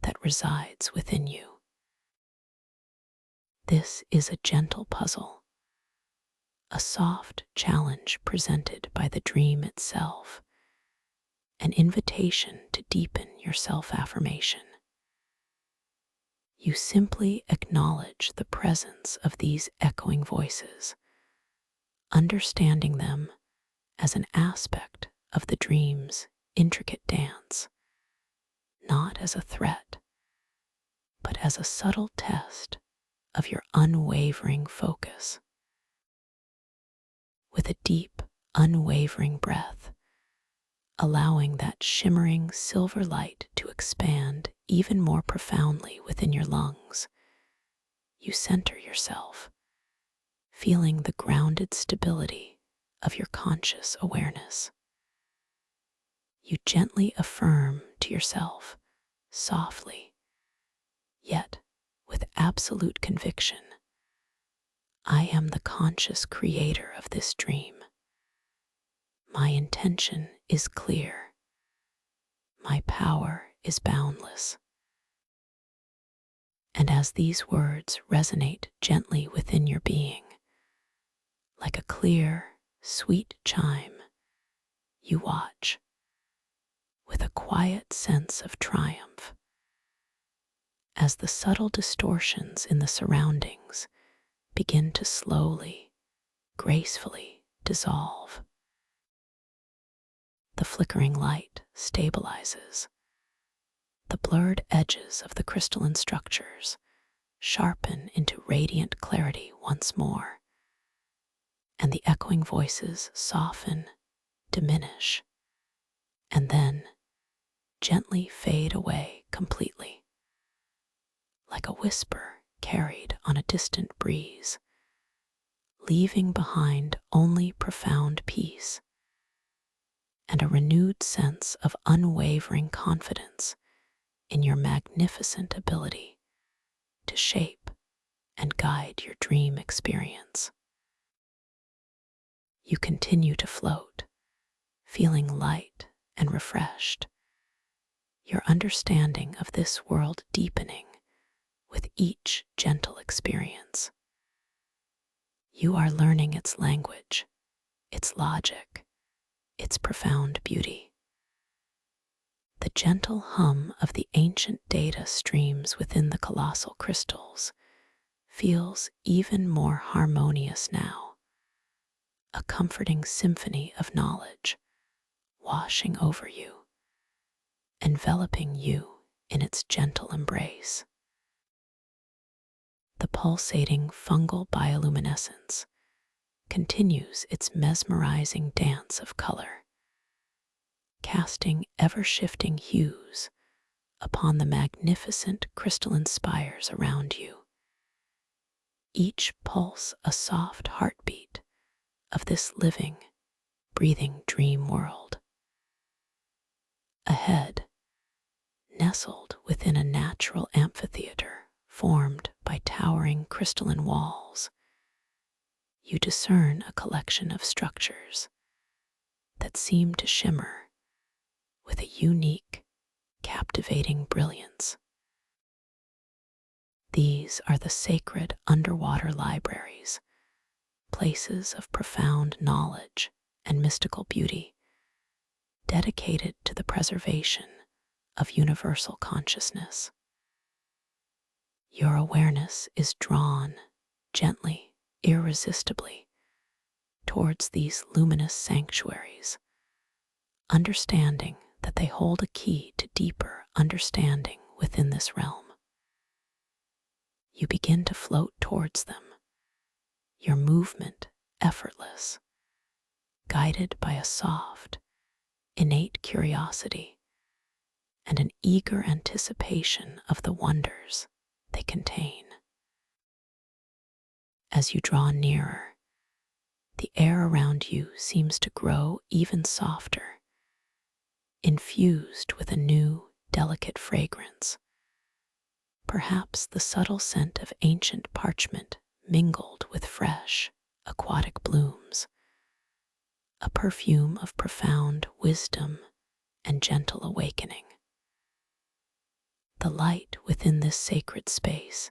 A: that resides within you. This is a gentle puzzle, a soft challenge presented by the dream itself, an invitation to deepen your self-affirmation. You simply acknowledge the presence of these echoing voices, understanding them as an aspect of the dream's intricate dance, not as a threat, but as a subtle test of your unwavering focus. With a deep, unwavering breath, allowing that shimmering silver light to expand even more profoundly within your lungs, you center yourself, feeling the grounded stability of your conscious awareness. You gently affirm to yourself, softly, yet with absolute conviction, I am the conscious creator of this dream. My intention is clear. My power is boundless. And as these words resonate gently within your being, like a clear, sweet chime, you watch with a quiet sense of triumph as the subtle distortions in the surroundings begin to slowly, gracefully dissolve. The flickering light stabilizes. The blurred edges of the crystalline structures sharpen into radiant clarity once more, and the echoing voices soften, diminish, and then gently fade away completely, like a whisper carried on a distant breeze, leaving behind only profound peace and a renewed sense of unwavering confidence in your magnificent ability to shape and guide your dream experience. You continue to float, feeling light and refreshed, your understanding of this world deepening with each gentle experience. You are learning its language, its logic, its profound beauty. The gentle hum of the ancient data streams within the colossal crystals feels even more harmonious now, a comforting symphony of knowledge washing over you, enveloping you in its gentle embrace. The pulsating fungal bioluminescence continues its mesmerizing dance of color, casting ever-shifting hues upon the magnificent crystalline spires around you, each pulse a soft heartbeat of this living, breathing dream world. Ahead, nestled within a natural amphitheater formed by towering crystalline walls, you discern a collection of structures that seem to shimmer with a unique, captivating brilliance. These are the sacred underwater libraries, places of profound knowledge and mystical beauty, dedicated to the preservation of universal consciousness. Your awareness is drawn gently, irresistibly, towards these luminous sanctuaries, understanding that they hold a key to deeper understanding within this realm. You begin to float towards them, your movement effortless, guided by a soft, innate curiosity and an eager anticipation of the wonders they contain. As you draw nearer, the air around you seems to grow even softer, infused with a new, delicate fragrance, perhaps the subtle scent of ancient parchment mingled with fresh, aquatic blooms, a perfume of profound wisdom and gentle awakening. The light within this sacred space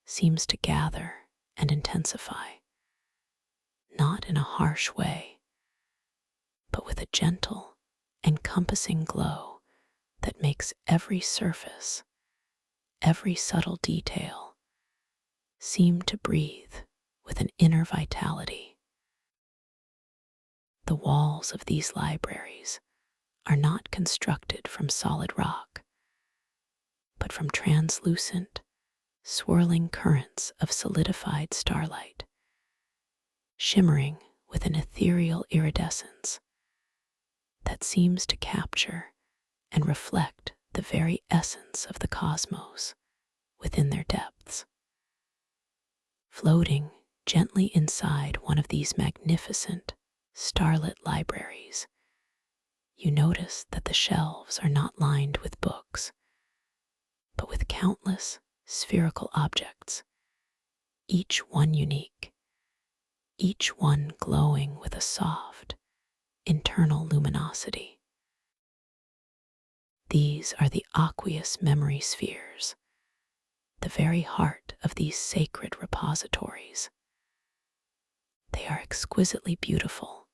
A: seems to gather and intensify, not in a harsh way, but with a gentle, encompassing glow that makes every surface, every subtle detail, seem to breathe with an inner vitality. The walls of these libraries are not constructed from solid rock, but from translucent, swirling currents of solidified starlight, shimmering with an ethereal iridescence that seems to capture and reflect the very essence of the cosmos within their depths. Floating gently inside one of these magnificent, starlit libraries, you notice that the shelves are not lined with books, but with countless spherical objects, each one unique, each one glowing with a soft, internal luminosity. These are the aqueous memory spheres, the very heart of these sacred repositories. They are exquisitely beautiful,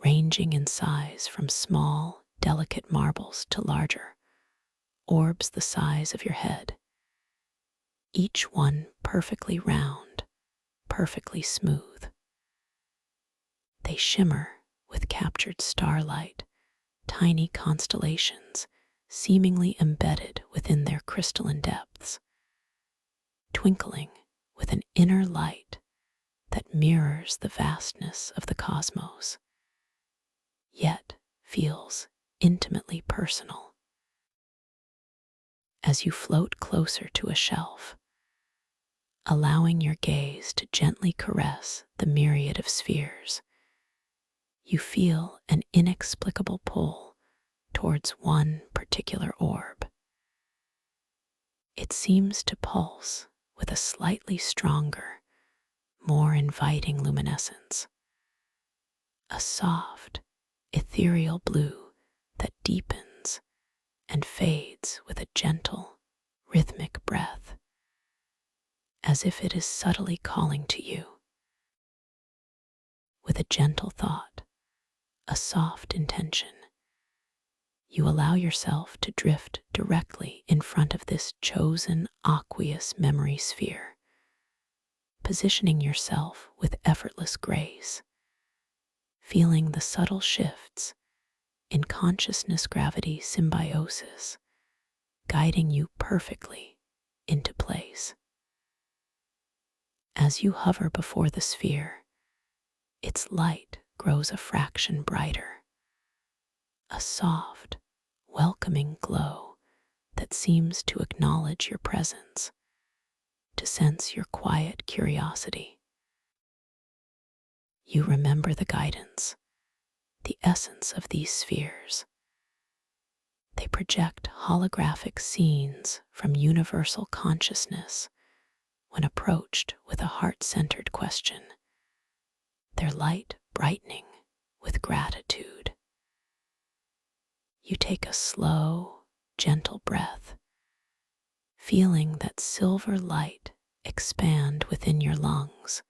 A: ranging in size from small, delicate marbles to larger, orbs the size of your head, each one perfectly round, perfectly smooth. They shimmer with captured starlight, tiny constellations seemingly embedded within their crystalline depths, twinkling with an inner light that mirrors the vastness of the cosmos, yet feels intimately personal. As you float closer to a shelf, allowing your gaze to gently caress the myriad of spheres, you feel an inexplicable pull towards one particular orb. It seems to pulse with a slightly stronger, more inviting luminescence, a soft, ethereal blue that deepens and fades with a gentle, rhythmic breath, as if it is subtly calling to you. With a gentle thought, a soft intention, you allow yourself to drift directly in front of this chosen aqueous memory sphere, positioning yourself with effortless grace, feeling the subtle shifts in consciousness gravity symbiosis, guiding you perfectly into place. As you hover before the sphere, its light grows a fraction brighter, a soft, welcoming glow that seems to acknowledge your presence, to sense your quiet curiosity. You remember the guidance, the essence of these spheres. They project holographic scenes from universal consciousness when approached with a heart-centered question, their light brightening with gratitude. You take a slow, gentle breath, feeling that silver light expand within your lungs,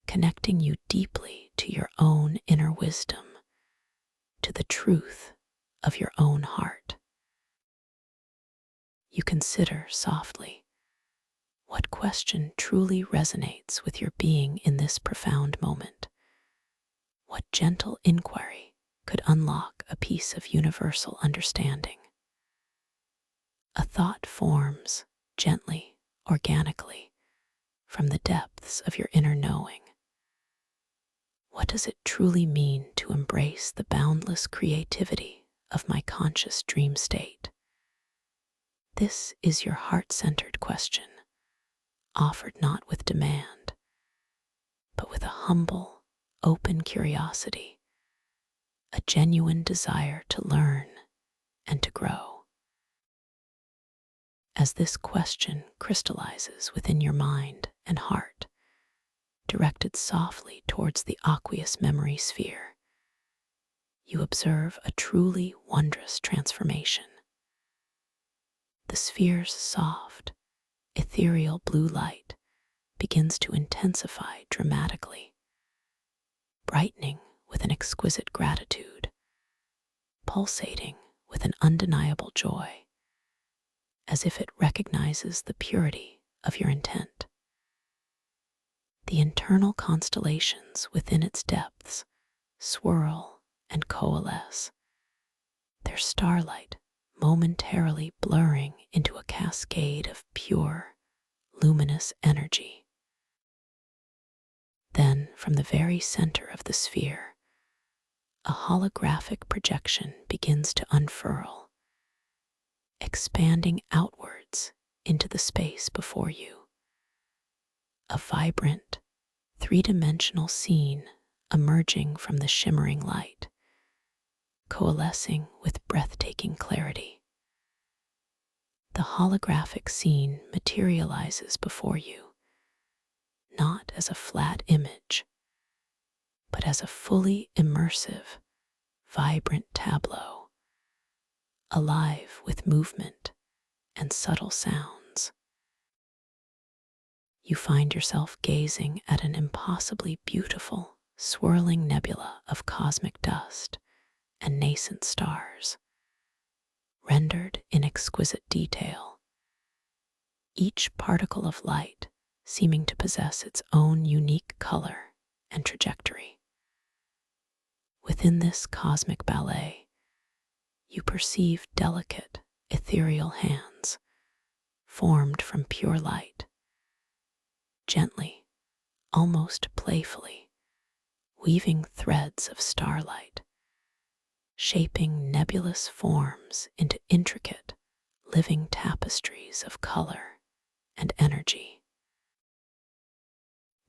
A: connecting you deeply to your own inner wisdom, to the truth of your own heart. You consider softly, what question truly resonates with your being in this profound moment? What gentle inquiry could unlock a piece of universal understanding? A thought forms gently, organically, from the depths of your inner knowing. What does it truly mean to embrace the boundless creativity of my conscious dream state? This is your heart-centered question, offered not with demand, but with a humble, open curiosity, a genuine desire to learn and to grow. As this question crystallizes within your mind and heart, directed softly towards the aqueous memory sphere, you observe a truly wondrous transformation. The sphere's soft, ethereal blue light begins to intensify dramatically, brightening with an exquisite gratitude, pulsating with an undeniable joy, as if it recognizes the purity of your intent. The internal constellations within its depths swirl and coalesce, their starlight momentarily blurring into a cascade of pure, luminous energy. Then, from the very center of the sphere, a holographic projection begins to unfurl, expanding outwards into the space before you. A vibrant, three-dimensional scene emerging from the shimmering light, coalescing with breathtaking clarity. The holographic scene materializes before you, not as a flat image, but as a fully immersive, vibrant tableau, alive with movement and subtle sounds. You find yourself gazing at an impossibly beautiful, swirling nebula of cosmic dust and nascent stars, rendered in exquisite detail, each particle of light seeming to possess its own unique color and trajectory. Within this cosmic ballet, you perceive delicate, ethereal hands formed from pure light, gently, almost playfully, weaving threads of starlight, shaping nebulous forms into intricate, living tapestries of color and energy.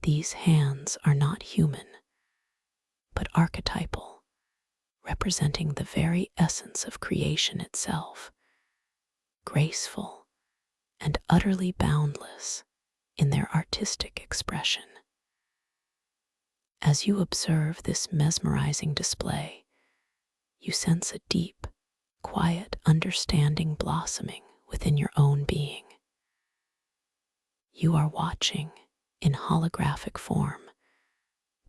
A: These hands are not human, but archetypal, representing the very essence of creation itself, graceful and utterly boundless in their artistic expression. As you observe this mesmerizing display, you sense a deep, quiet understanding blossoming within your own being. You are watching, in holographic form,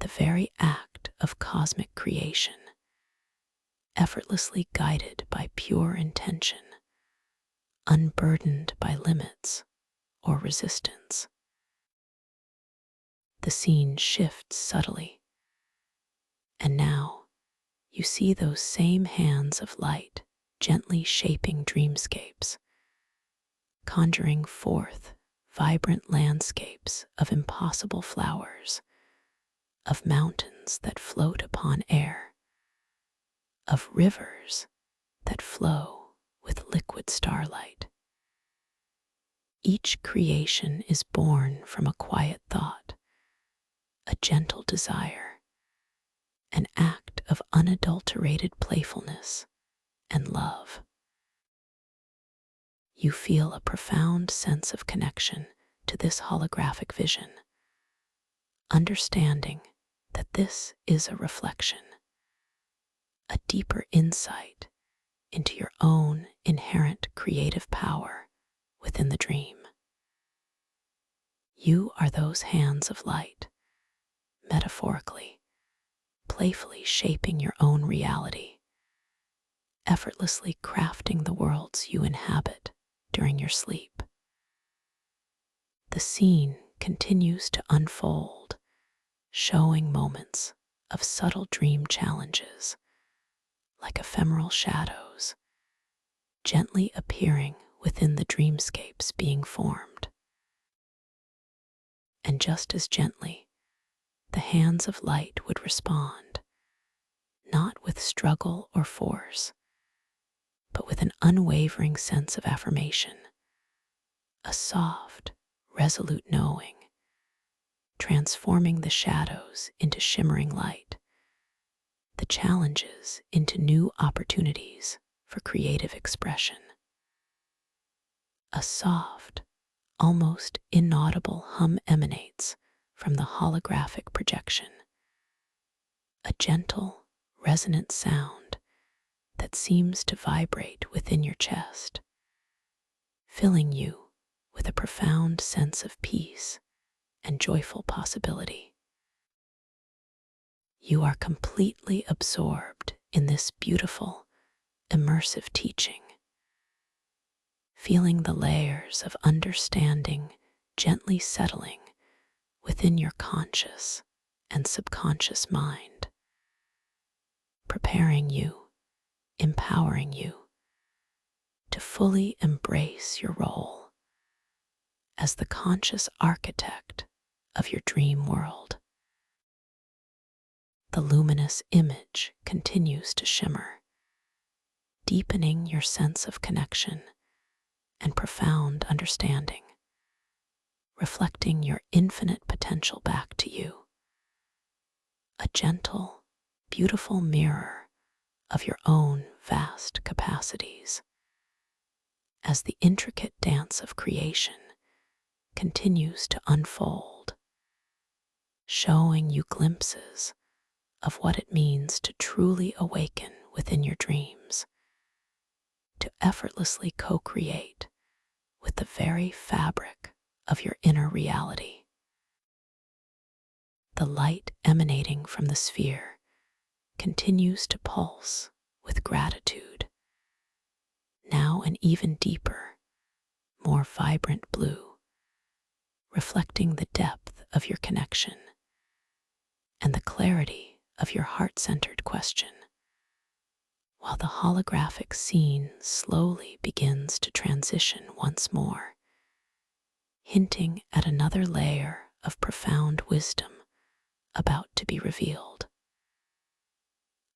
A: the very act of cosmic creation, effortlessly guided by pure intention, unburdened by limits or resistance. The scene shifts subtly, and now you see those same hands of light gently shaping dreamscapes, conjuring forth vibrant landscapes of impossible flowers, of mountains that float upon air, of rivers that flow with liquid starlight. Each creation is born from a quiet thought, a gentle desire, an act of unadulterated playfulness and love. You feel a profound sense of connection to this holographic vision, understanding that this is a reflection, a deeper insight into your own inherent creative power within the dream. You are those hands of light, metaphorically, playfully shaping your own reality, effortlessly crafting the worlds you inhabit during your sleep. The scene continues to unfold, showing moments of subtle dream challenges, like ephemeral shadows, gently appearing within the dreamscapes being formed. And just as gently, the hands of light would respond, not with struggle or force, but with an unwavering sense of affirmation, a soft, resolute knowing, transforming the shadows into shimmering light, the challenges into new opportunities for creative expression. A soft, almost inaudible hum emanates from the holographic projection, a gentle, resonant sound that seems to vibrate within your chest, filling you with a profound sense of peace and joyful possibility. You are completely absorbed in this beautiful, immersive teaching, feeling the layers of understanding gently settling within your conscious and subconscious mind, preparing you, empowering you to fully embrace your role as the conscious architect of your dream world. The luminous image continues to shimmer, deepening your sense of connection and profound understanding, reflecting your infinite potential back to you. A gentle, beautiful mirror of your own vast capacities. As the intricate dance of creation continues to unfold, showing you glimpses of what it means to truly awaken within your dreams, to effortlessly co-create with the very fabric of your inner reality. The light emanating from the sphere continues to pulse with gratitude, now an even deeper, more vibrant blue, reflecting the depth of your connection and the clarity of your heart-centered question, while the holographic scene slowly begins to transition once more, hinting at another layer of profound wisdom about to be revealed.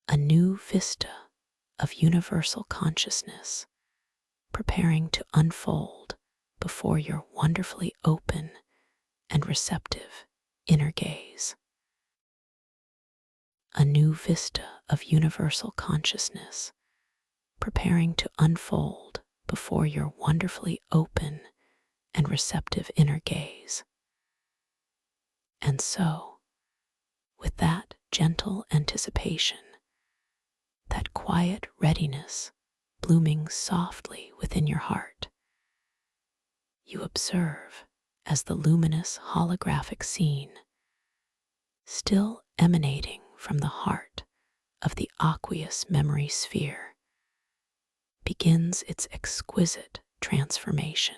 A: A new vista of universal consciousness preparing to unfold before your wonderfully open and receptive inner gaze. A new vista of universal consciousness preparing to unfold before your wonderfully open and receptive inner gaze. And so, with that gentle anticipation, that quiet readiness blooming softly within your heart, you observe as the luminous holographic scene, still emanating from the heart of the aqueous memory sphere, begins its exquisite transformation.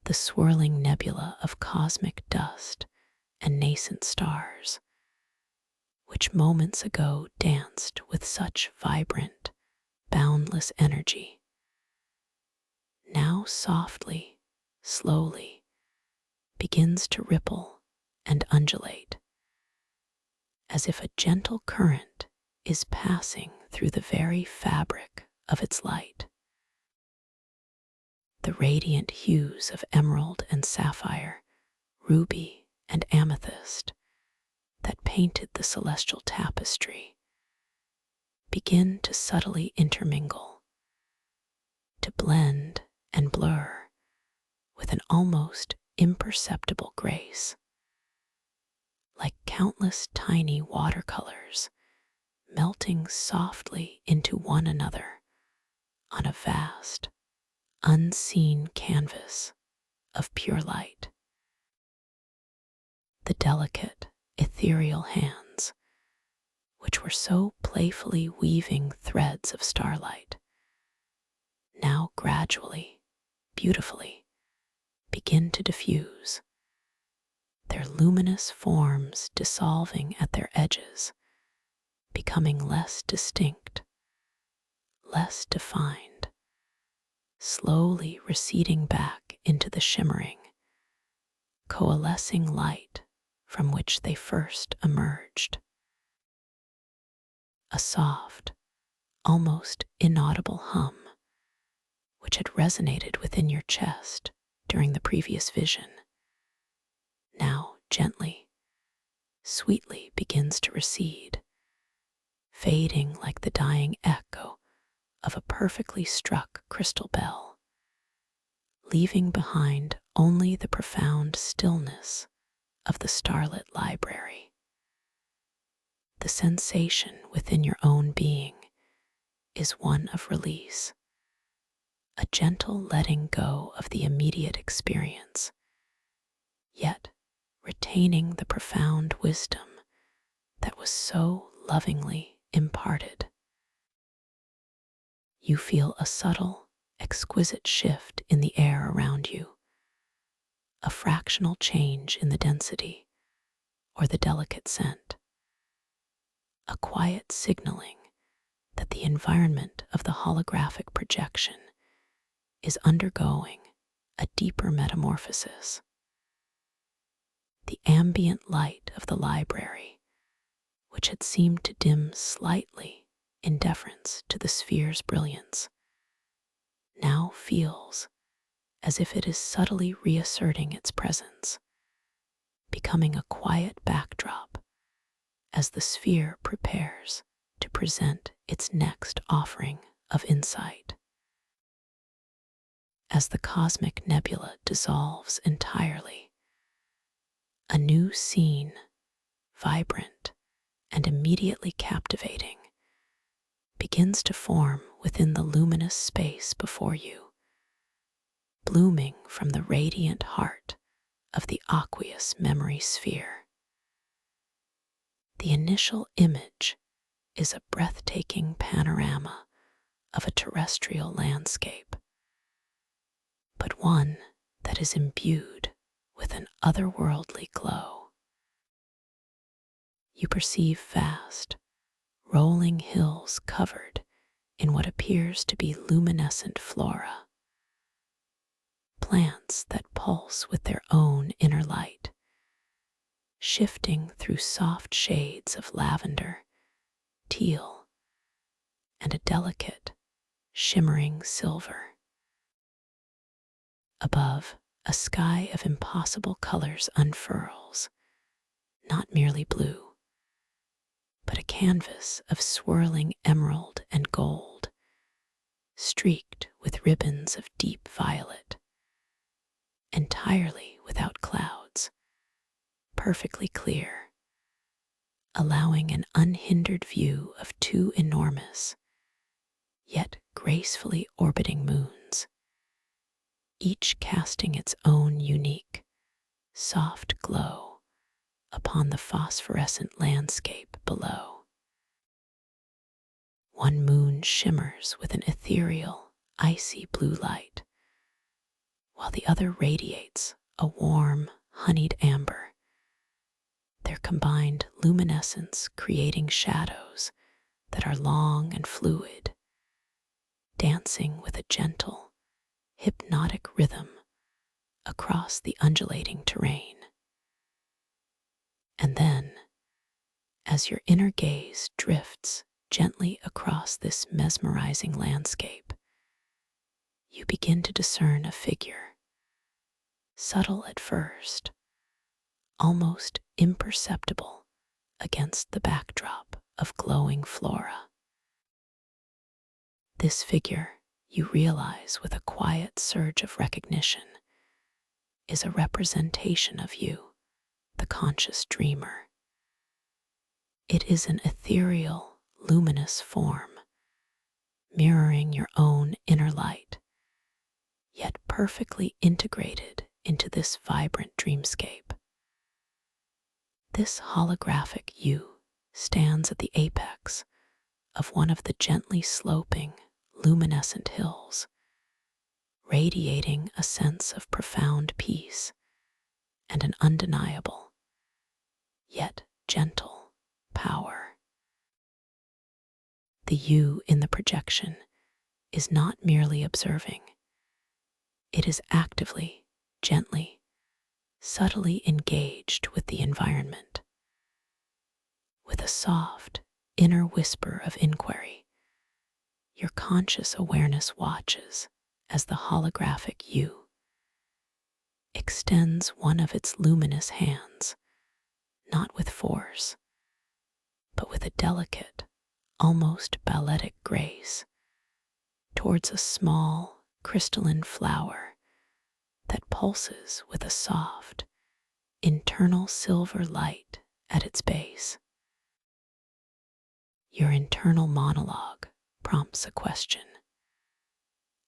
A: The swirling nebula of cosmic dust and nascent stars, which moments ago danced with such vibrant, boundless energy, now softly, slowly, begins to ripple and undulate, as if a gentle current is passing through the very fabric of its light. The radiant hues of emerald and sapphire, ruby and amethyst that painted the celestial tapestry begin to subtly intermingle, to blend and blur with an almost imperceptible grace, like countless tiny watercolors melting softly into one another on a vast, unseen canvas of pure light. The delicate, ethereal hands, which were so playfully weaving threads of starlight, now gradually, beautifully, begin to diffuse, their luminous forms dissolving at their edges, becoming less distinct, less defined, slowly receding back into the shimmering, coalescing light from which they first emerged. A soft, almost inaudible hum, which had resonated within your chest during the previous vision, now gently, sweetly begins to recede, fading like the dying echo of a perfectly struck crystal bell, leaving behind only the profound stillness of the starlit library. The sensation within your own being is one of release, a gentle letting go of the immediate experience, yet retaining the profound wisdom that was so lovingly imparted. You feel a subtle, exquisite shift in the air around you, a fractional change in the density or the delicate scent, a quiet signaling that the environment of the holographic projection is undergoing a deeper metamorphosis. The ambient light of the library, which had seemed to dim slightly in deference to the sphere's brilliance, now feels as if it is subtly reasserting its presence, becoming a quiet backdrop as the sphere prepares to present its next offering of insight. As the cosmic nebula dissolves entirely, a new scene, vibrant and immediately captivating, begins to form within the luminous space before you, blooming from the radiant heart of the aqueous memory sphere. The initial image is a breathtaking panorama of a terrestrial landscape, but one that is imbued with an otherworldly glow. You perceive vast, rolling hills covered in what appears to be luminescent flora, plants that pulse with their own inner light, shifting through soft shades of lavender, teal, and a delicate, shimmering silver. Above, a sky of impossible colors unfurls, not merely blue, but a canvas of swirling emerald and gold, streaked with ribbons of deep violet, entirely without clouds, perfectly clear, allowing an unhindered view of two enormous, yet gracefully orbiting moons, each casting its own unique, soft glow upon the phosphorescent landscape below. One moon shimmers with an ethereal, icy blue light, while the other radiates a warm, honeyed amber, their combined luminescence creating shadows that are long and fluid, dancing with a gentle, hypnotic rhythm across the undulating terrain. And then, as your inner gaze drifts gently across this mesmerizing landscape, you begin to discern a figure, subtle at first, almost imperceptible against the backdrop of glowing flora. This figure, you realize with a quiet surge of recognition, is a representation of you, the conscious dreamer. It is an ethereal, luminous form, mirroring your own inner light, yet perfectly integrated into this vibrant dreamscape. This holographic you stands at the apex of one of the gently sloping, luminescent hills, radiating a sense of profound peace and an undeniable, yet gentle, power. The you in the projection is not merely observing. It is actively, gently, subtly engaged with the environment. With a soft, inner whisper of inquiry, your conscious awareness watches as the holographic you extends one of its luminous hands, not with force, but with a delicate, almost balletic grace, towards a small, crystalline flower that pulses with a soft, internal silver light at its base. Your internal monologue prompts a question.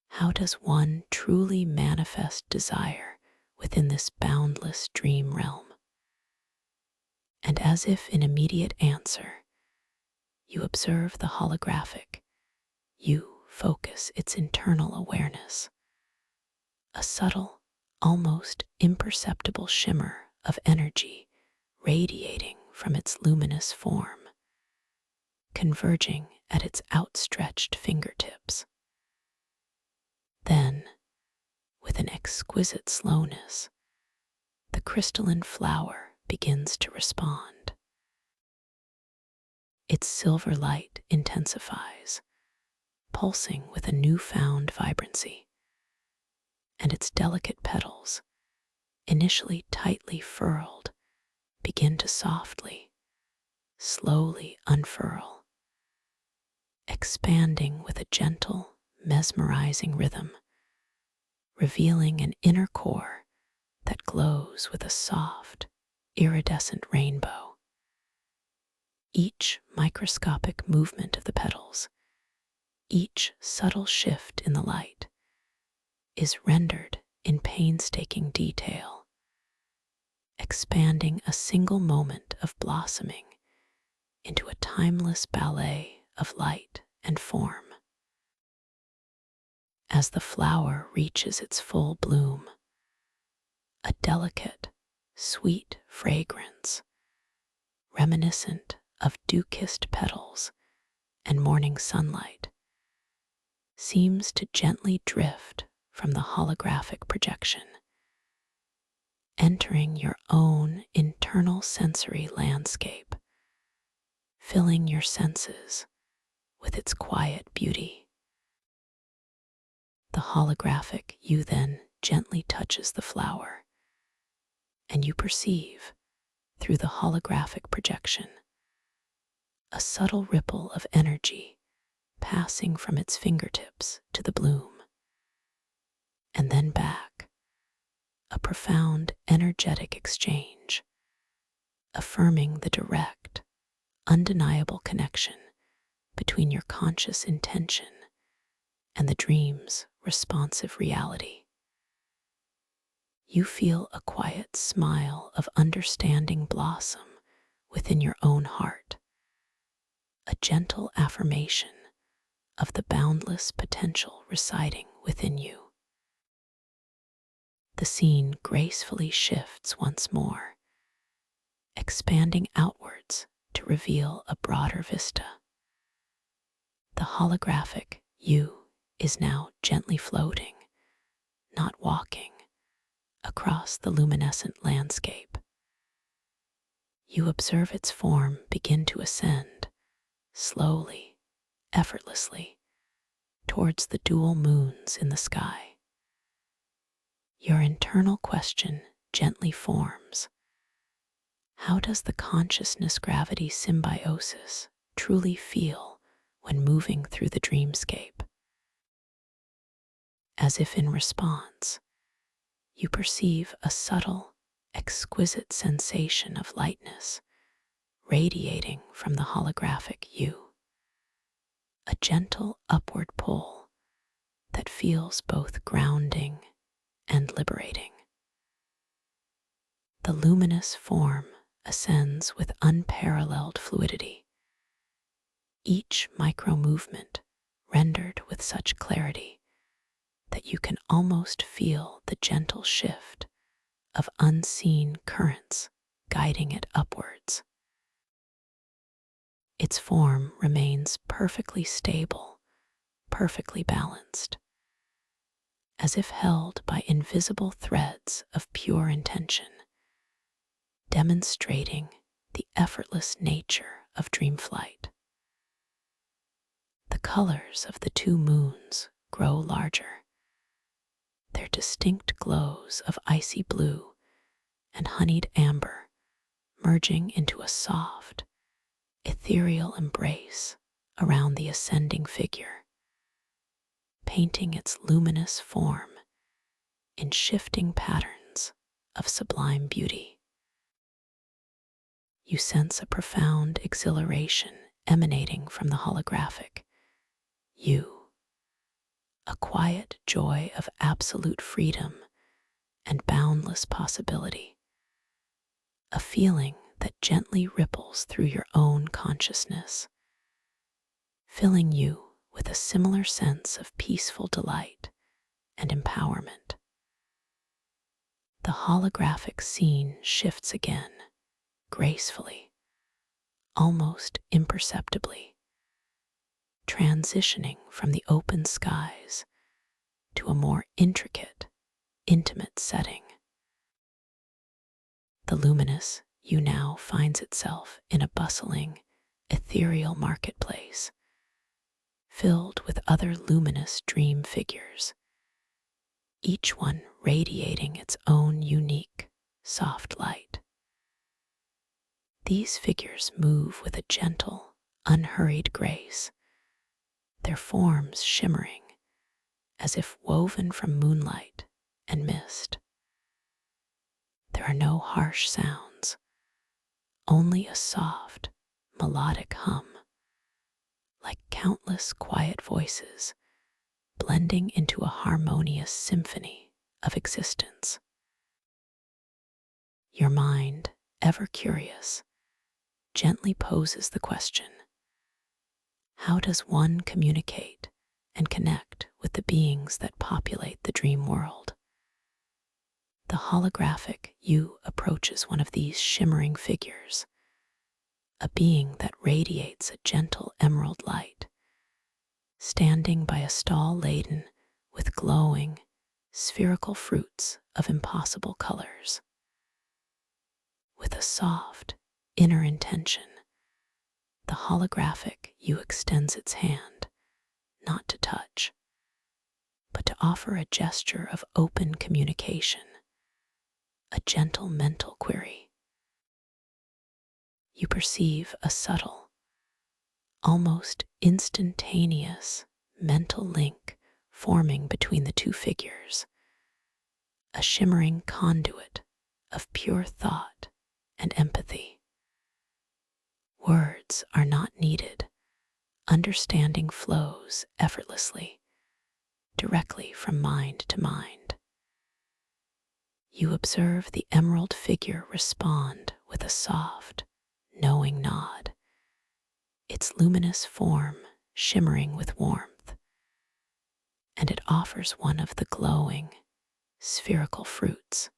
A: How does one truly manifest desire within this boundless dream realm? And as if in immediate answer, you observe the holographic, you focus its internal awareness. A subtle, almost imperceptible shimmer of energy radiating from its luminous form, converging at its outstretched fingertips. Then, with an exquisite slowness, the crystalline flower begins to respond. Its silver light intensifies, pulsing with a newfound vibrancy, and its delicate petals, initially tightly furled, begin to softly, slowly unfurl, expanding with a gentle, mesmerizing rhythm, revealing an inner core that glows with a soft, iridescent rainbow. Each microscopic movement of the petals, each subtle shift in the light, is rendered in painstaking detail, expanding a single moment of blossoming into a timeless ballet of light and form. As the flower reaches its full bloom, a delicate, sweet fragrance, reminiscent of dew-kissed petals and morning sunlight, seems to gently drift from the holographic projection, entering your own internal sensory landscape, filling your senses with its quiet beauty. The holographic you then gently touches the flower, and you perceive, through the holographic projection, a subtle ripple of energy passing from its fingertips to the bloom, and then back, a profound energetic exchange, affirming the direct, undeniable connection between your conscious intention and the dream's responsive reality. You feel a quiet smile of understanding blossom within your own heart, a gentle affirmation of the boundless potential residing within you. The scene gracefully shifts once more, expanding outwards to reveal a broader vista. The holographic you is now gently floating, not walking, across the luminescent landscape. You observe its form begin to ascend, slowly, effortlessly, towards the dual moons in the sky. Your internal question gently forms: how does the consciousness-gravity symbiosis truly feel when moving through the dreamscape? As if in response, you perceive a subtle, exquisite sensation of lightness radiating from the holographic you, a gentle upward pull that feels both grounding and liberating. The luminous form ascends with unparalleled fluidity, each micro-movement rendered with such clarity that you can almost feel the gentle shift of unseen currents guiding it upwards. Its form remains perfectly stable, perfectly balanced, as if held by invisible threads of pure intention, demonstrating the effortless nature of dream flight. The colors of the two moons grow larger, their distinct glows of icy blue and honeyed amber merging into a soft, ethereal embrace around the ascending figure, painting its luminous form in shifting patterns of sublime beauty. You sense a profound exhilaration emanating from the holographic you, a quiet joy of absolute freedom and boundless possibility, a feeling that gently ripples through your own consciousness, filling you with a similar sense of peaceful delight and empowerment. The holographic scene shifts again, gracefully, almost imperceptibly, transitioning from the open skies to a more intricate, intimate setting. The luminous you now finds itself in a bustling, ethereal marketplace, filled with other luminous dream figures, each one radiating its own unique, soft light. These figures move with a gentle, unhurried grace, their forms shimmering as if woven from moonlight and mist. There are no harsh sounds, only a soft, melodic hum, like countless quiet voices blending into a harmonious symphony of existence. Your mind, ever curious, gently poses the question: how does one communicate and connect with the beings that populate the dream world? The holographic you approaches one of these shimmering figures, a being that radiates a gentle emerald light, standing by a stall laden with glowing, spherical fruits of impossible colors. With a soft, inner intention, the holographic you extends its hand, not to touch, but to offer a gesture of open communication, a gentle mental query. You perceive a subtle, almost instantaneous mental link forming between the two figures, a shimmering conduit of pure thought and empathy. Words are not needed. Understanding flows effortlessly, directly from mind to mind. You observe the emerald figure respond with a soft, knowing nod, its luminous form shimmering with warmth, and it offers one of the glowing, spherical fruits.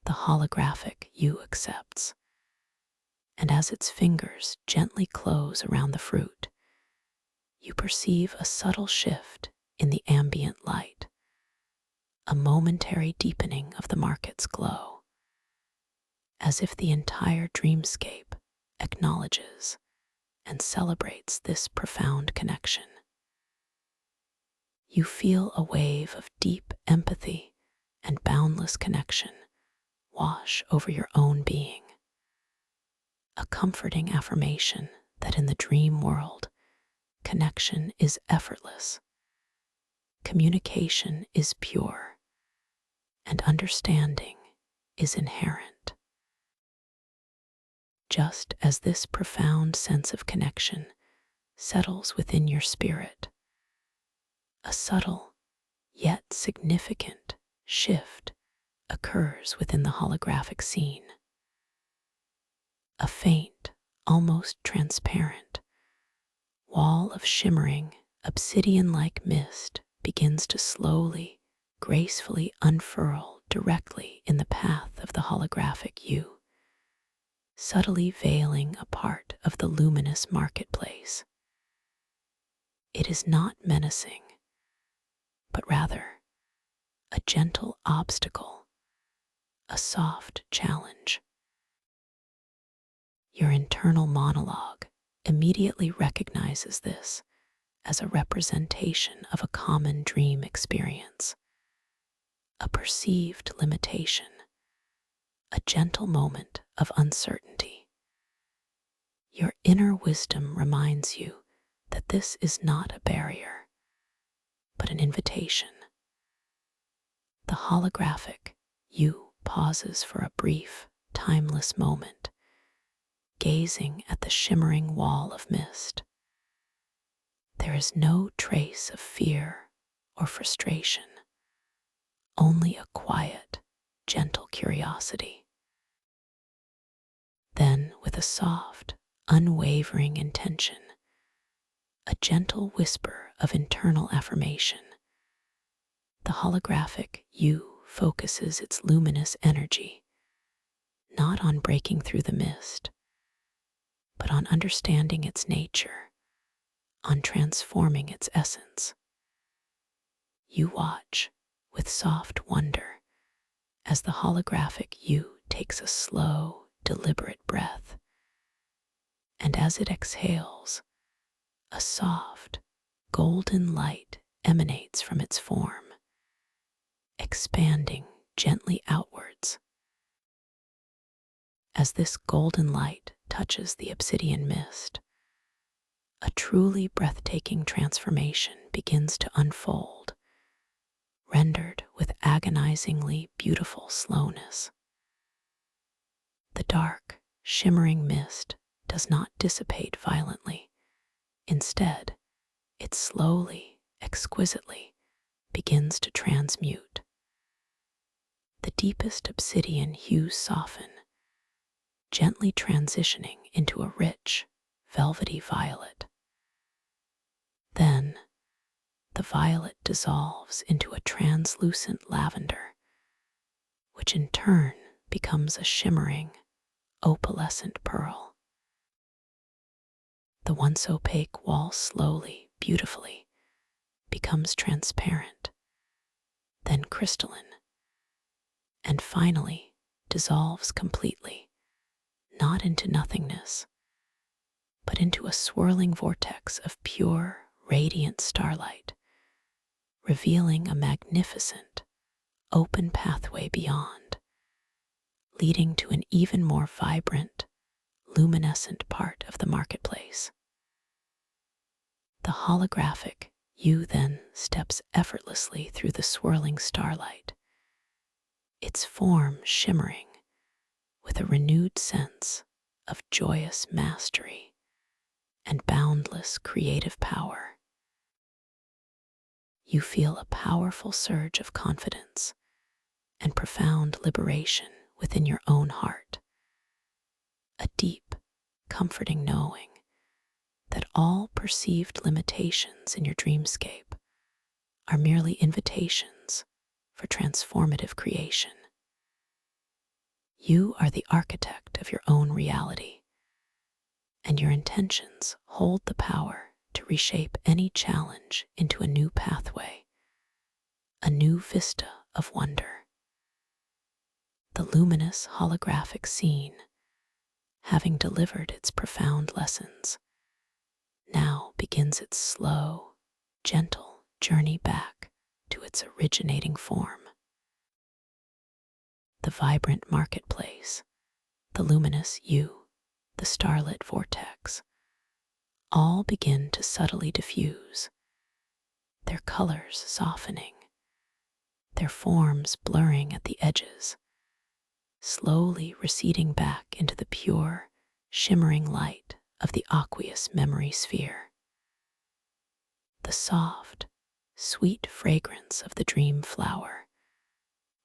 A: The holographic you accepts, and as its fingers gently close around the fruit, you perceive a subtle shift in the ambient light, a momentary deepening of the market's glow, as if the entire dreamscape acknowledges and celebrates this profound connection. You feel a wave of deep empathy and boundless connection wash over your own being, a comforting affirmation that in the dream world, connection is effortless, communication is pure, and understanding is inherent. Just as this profound sense of connection settles within your spirit, a subtle yet significant shift occurs within the holographic scene. A faint, almost transparent, wall of shimmering, obsidian-like mist begins to slowly, gracefully unfurl directly in the path of the holographic you, subtly veiling a part of the luminous marketplace. It is not menacing, but rather a gentle obstacle, a soft challenge. Your internal monologue immediately recognizes this as a representation of a common dream experience, a perceived limitation, a gentle moment of uncertainty. Your inner wisdom reminds you that this is not a barrier, but an invitation. The holographic you pauses for a brief, timeless moment, gazing at the shimmering wall of mist. There is no trace of fear or frustration, only a quiet, gentle curiosity. Then, with a soft, unwavering intention, a gentle whisper of internal affirmation, the holographic you focuses its luminous energy not on breaking through the mist, but on understanding its nature, on transforming its essence. You watch with soft wonder as the holographic you takes a slow, deliberate breath, and as it exhales, a soft, golden light emanates from its form, expanding gently outwards. As this golden light touches the obsidian mist, a truly breathtaking transformation begins to unfold, rendered with agonizingly beautiful slowness. The dark, shimmering mist does not dissipate violently. Instead, it slowly, exquisitely begins to transmute. The deepest obsidian hues soften, gently transitioning into a rich, velvety violet. Then, the violet dissolves into a translucent lavender, which in turn becomes a shimmering, opalescent pearl. The once opaque wall slowly, beautifully, becomes transparent, then crystalline, and finally dissolves completely, not into nothingness, but into a swirling vortex of pure, radiant starlight, revealing a magnificent, open pathway beyond, leading to an even more vibrant, luminescent part of the marketplace. The holographic you then steps effortlessly through the swirling starlight, its form shimmering with a renewed sense of joyous mastery and boundless creative power. You feel a powerful surge of confidence and profound liberation within your own heart, a deep, comforting knowing that all perceived limitations in your dreamscape are merely invitations for transformative creation. You are the architect of your own reality, and your intentions hold the power to reshape any challenge into a new pathway, a new vista of wonder. The luminous holographic scene, having delivered its profound lessons, now begins its slow, gentle journey back to its originating form. The vibrant marketplace, the luminous you, the starlit vortex, all begin to subtly diffuse, their colors softening, their forms blurring at the edges, slowly receding back into the pure, shimmering light of the aqueous memory sphere. The soft, sweet fragrance of the dream flower,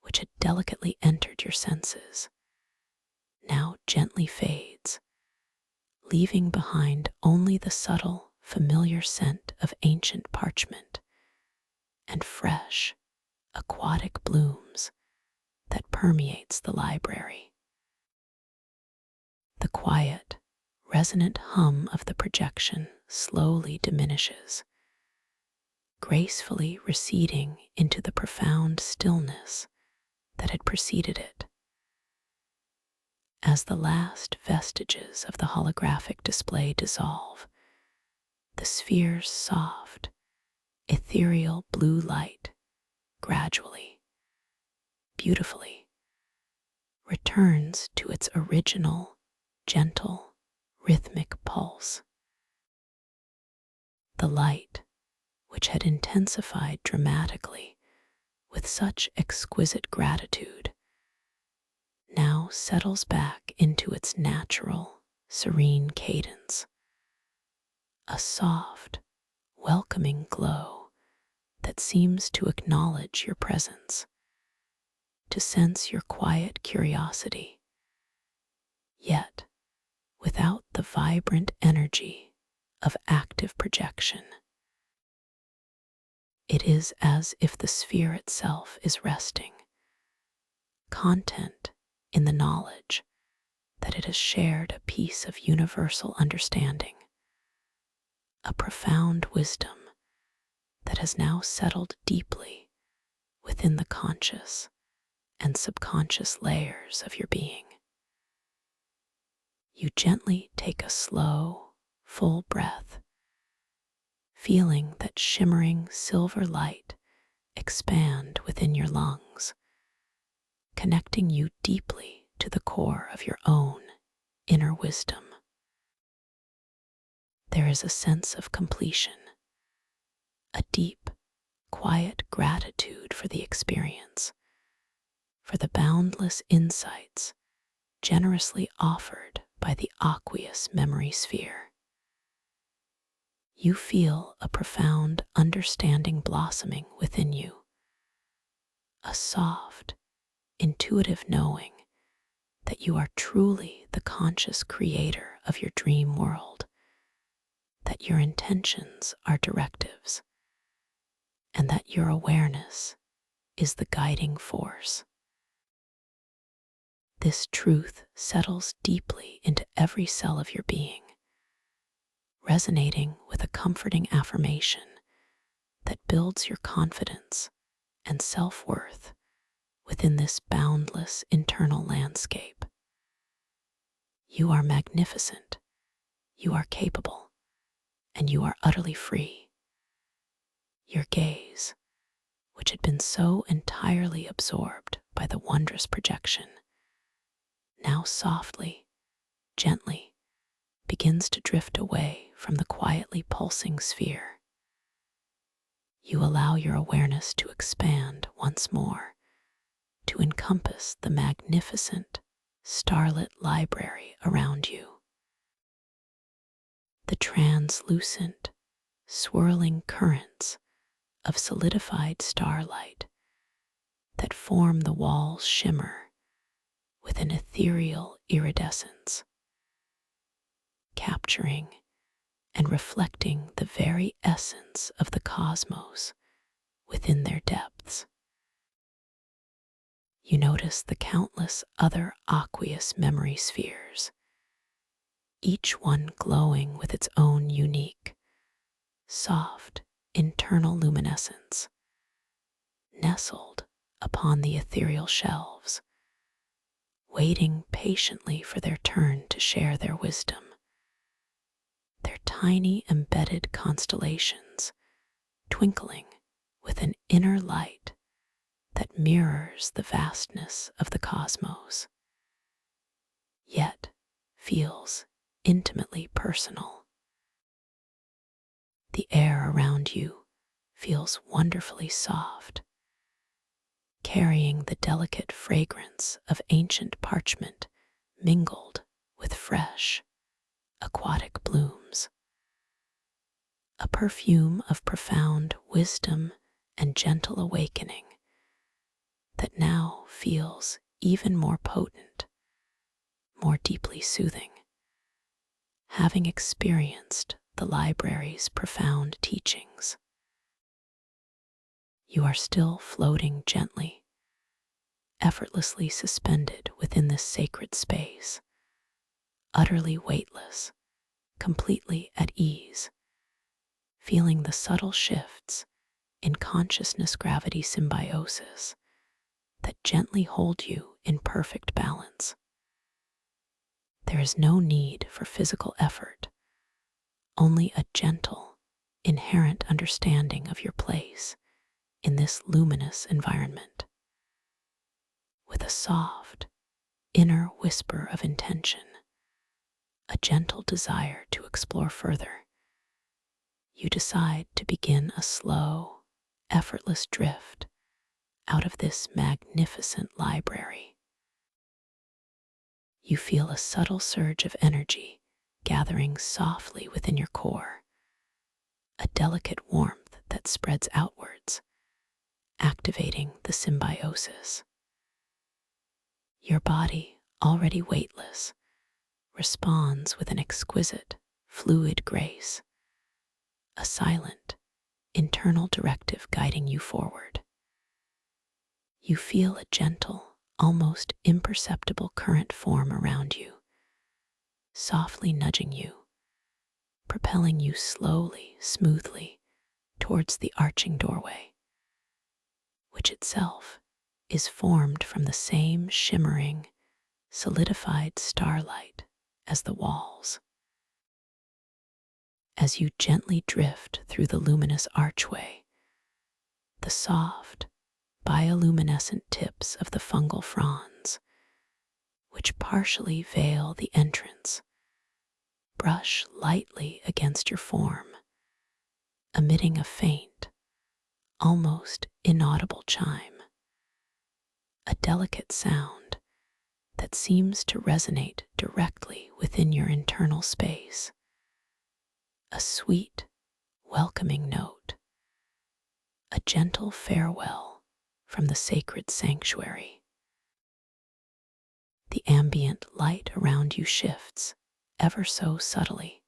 A: which had delicately entered your senses, now gently fades, leaving behind only the subtle, familiar scent of ancient parchment and fresh, aquatic blooms that permeates the library. The quiet, resonant hum of the projection slowly diminishes, gracefully receding into the profound stillness that had preceded it. As the last vestiges of the holographic display dissolve, the sphere's soft, ethereal blue light gradually, beautifully, returns to its original, gentle, rhythmic pulse. The light, which had intensified dramatically with such exquisite gratitude, now settles back into its natural, serene cadence, a soft, welcoming glow that seems to acknowledge your presence, to sense your quiet curiosity, yet without the vibrant energy of active projection. It is as if the sphere itself is resting, content in the knowledge that it has shared a piece of universal understanding, a profound wisdom that has now settled deeply within the conscious and subconscious layers of your being. You gently take a slow, full breath, feeling that shimmering silver light expand within your lungs, connecting you deeply to the core of your own inner wisdom. There is a sense of completion, a deep, quiet gratitude for the experience, for the boundless insights generously offered by the aqueous memory sphere. You feel a profound understanding blossoming within you, a soft, intuitive knowing that you are truly the conscious creator of your dream world, that your intentions are directives, and that your awareness is the guiding force. This truth settles deeply into every cell of your being, resonating with a comforting affirmation that builds your confidence and self-worth within this boundless internal landscape. You are magnificent, you are capable, and you are utterly free. Your gaze, which had been so entirely absorbed by the wondrous projection, now softly, gently, begins to drift away from the quietly pulsing sphere. You allow your awareness to expand once more, to encompass the magnificent, starlit library around you. The translucent, swirling currents of solidified starlight that form the walls shimmer with an ethereal iridescence, capturing and reflecting the very essence of the cosmos within their depths. You notice the countless other aqueous memory spheres, each one glowing with its own unique, soft, internal luminescence, nestled upon the ethereal shelves, waiting patiently for their turn to share their wisdom. Their tiny embedded constellations, twinkling with an inner light that mirrors the vastness of the cosmos, yet feels intimately personal. The air around you feels wonderfully soft, carrying the delicate fragrance of ancient parchment mingled with fresh, aquatic blooms. A perfume of profound wisdom and gentle awakening that now feels even more potent, more deeply soothing. Having experienced the library's profound teachings, you are still floating gently, effortlessly suspended within this sacred space, utterly weightless, completely at ease, feeling the subtle shifts in consciousness gravity symbiosis that gently hold you in perfect balance. There is no need for physical effort, only a gentle, inherent understanding of your place in this luminous environment. With a soft, inner whisper of intention, a gentle desire to explore further, you decide to begin a slow, effortless drift out of this magnificent library. You feel a subtle surge of energy gathering softly within your core, a delicate warmth that spreads outwards, activating the symbiosis. Your body, already weightless, responds with an exquisite, fluid grace, a silent, internal directive guiding you forward. You feel a gentle, almost imperceptible current form around you, softly nudging you, propelling you slowly, smoothly towards the arching doorway, which itself is formed from the same shimmering, solidified starlight as the walls. As you gently drift through the luminous archway, the soft, bioluminescent tips of the fungal fronds, which partially veil the entrance, brush lightly against your form, emitting a faint, almost inaudible chime, a delicate sound that seems to resonate directly within your internal space, a sweet, welcoming note, a gentle farewell from the sacred sanctuary. The ambient light around you shifts ever so subtly,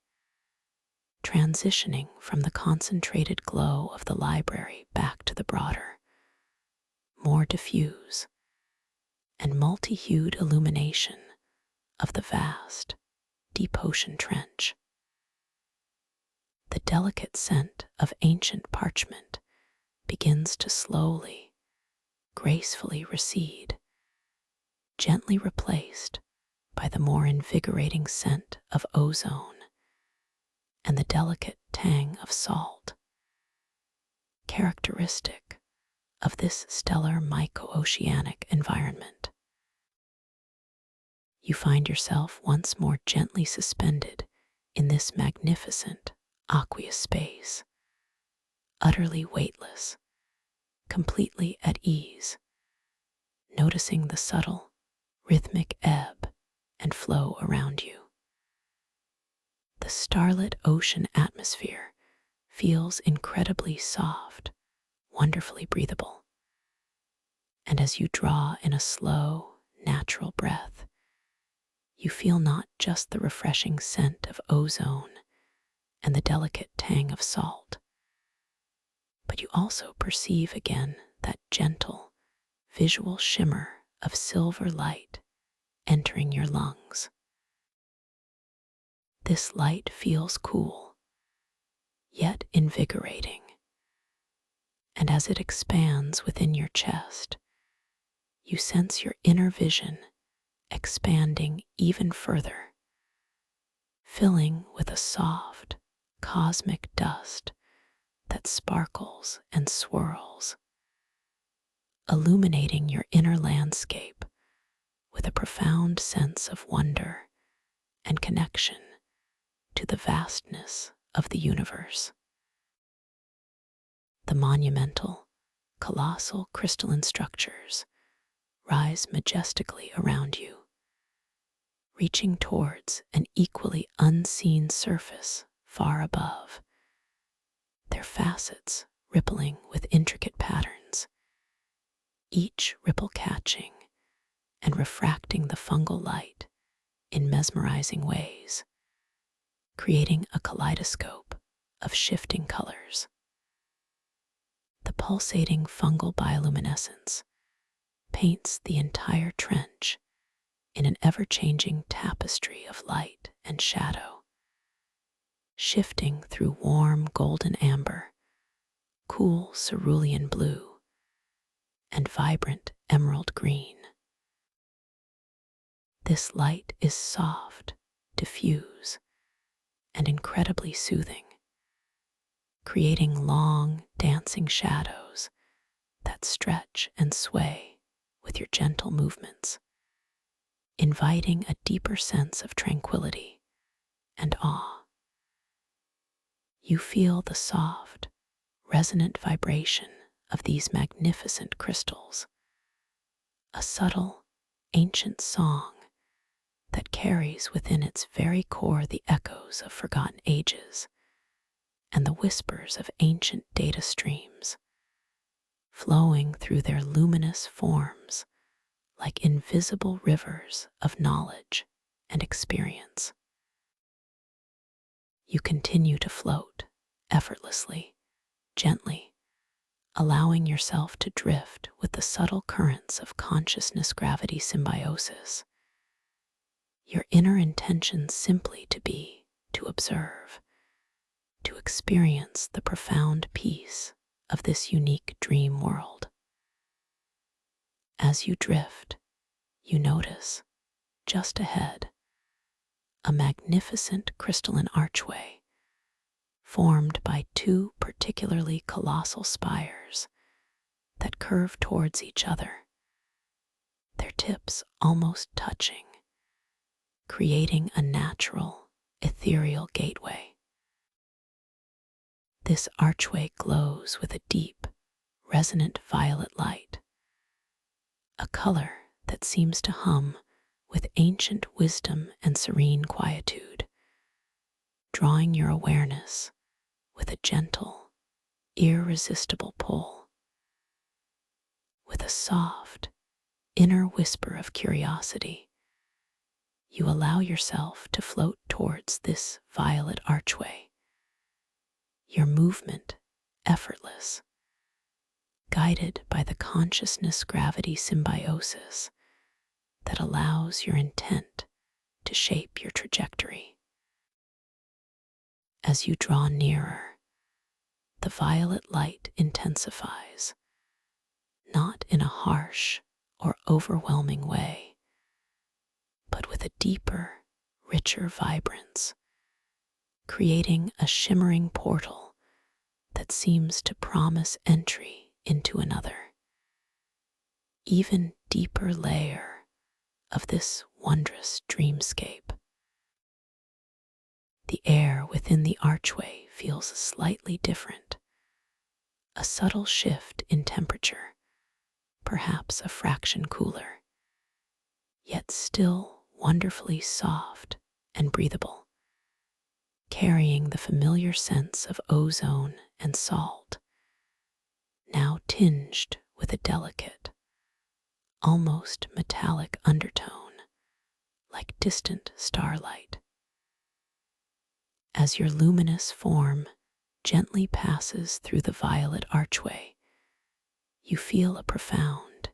A: transitioning from the concentrated glow of the library back to the broader, more diffuse, and multi-hued illumination of the vast, deep ocean trench. The delicate scent of ancient parchment begins to slowly, gracefully recede, gently replaced by the more invigorating scent of ozone and the delicate tang of salt, characteristic of this stellar myco-oceanic environment. You find yourself once more gently suspended in this magnificent aqueous space, utterly weightless, completely at ease, noticing the subtle, rhythmic ebb and flow around you. The starlit ocean atmosphere feels incredibly soft, wonderfully breathable. And as you draw in a slow, natural breath, you feel not just the refreshing scent of ozone and the delicate tang of salt, but you also perceive again that gentle, visual shimmer of silver light entering your lungs. This light feels cool, yet invigorating, and as it expands within your chest, you sense your inner vision expanding even further, filling with a soft, cosmic dust that sparkles and swirls, illuminating your inner landscape with a profound sense of wonder and connection to the vastness of the universe. The monumental, colossal crystalline structures rise majestically around you, reaching towards an equally unseen surface far above, their facets rippling with intricate patterns, each ripple catching and refracting the fungal light in mesmerizing ways, creating a kaleidoscope of shifting colors. The pulsating fungal bioluminescence paints the entire trench in an ever-changing tapestry of light and shadow, shifting through warm golden amber, cool cerulean blue, and vibrant emerald green. This light is soft, diffuse, and incredibly soothing, creating long, dancing shadows that stretch and sway with your gentle movements, inviting a deeper sense of tranquility and awe. You feel the soft, resonant vibration of these magnificent crystals, a subtle, ancient song that carries within its very core the echoes of forgotten ages and the whispers of ancient data streams, flowing through their luminous forms like invisible rivers of knowledge and experience. You continue to float effortlessly, gently, allowing yourself to drift with the subtle currents of consciousness-gravity symbiosis. Your inner intention simply to be, to observe, to experience the profound peace of this unique dream world. As you drift, you notice, just ahead, a magnificent crystalline archway formed by two particularly colossal spires that curve towards each other, their tips almost touching, creating a natural, ethereal gateway. This archway glows with a deep, resonant violet light, a color that seems to hum with ancient wisdom and serene quietude, drawing your awareness with a gentle, irresistible pull. With a soft, inner whisper of curiosity, you allow yourself to float towards this violet archway, your movement effortless, guided by the consciousness-gravity symbiosis that allows your intent to shape your trajectory. As you draw nearer, the violet light intensifies, not in a harsh or overwhelming way, but with a deeper, richer vibrance, creating a shimmering portal that seems to promise entry into another, even deeper layer of this wondrous dreamscape. The air within the archway feels slightly different, a subtle shift in temperature, perhaps a fraction cooler, yet still wonderfully soft and breathable, carrying the familiar scents of ozone and salt, now tinged with a delicate, almost metallic undertone, like distant starlight. As your luminous form gently passes through the violet archway, you feel a profound,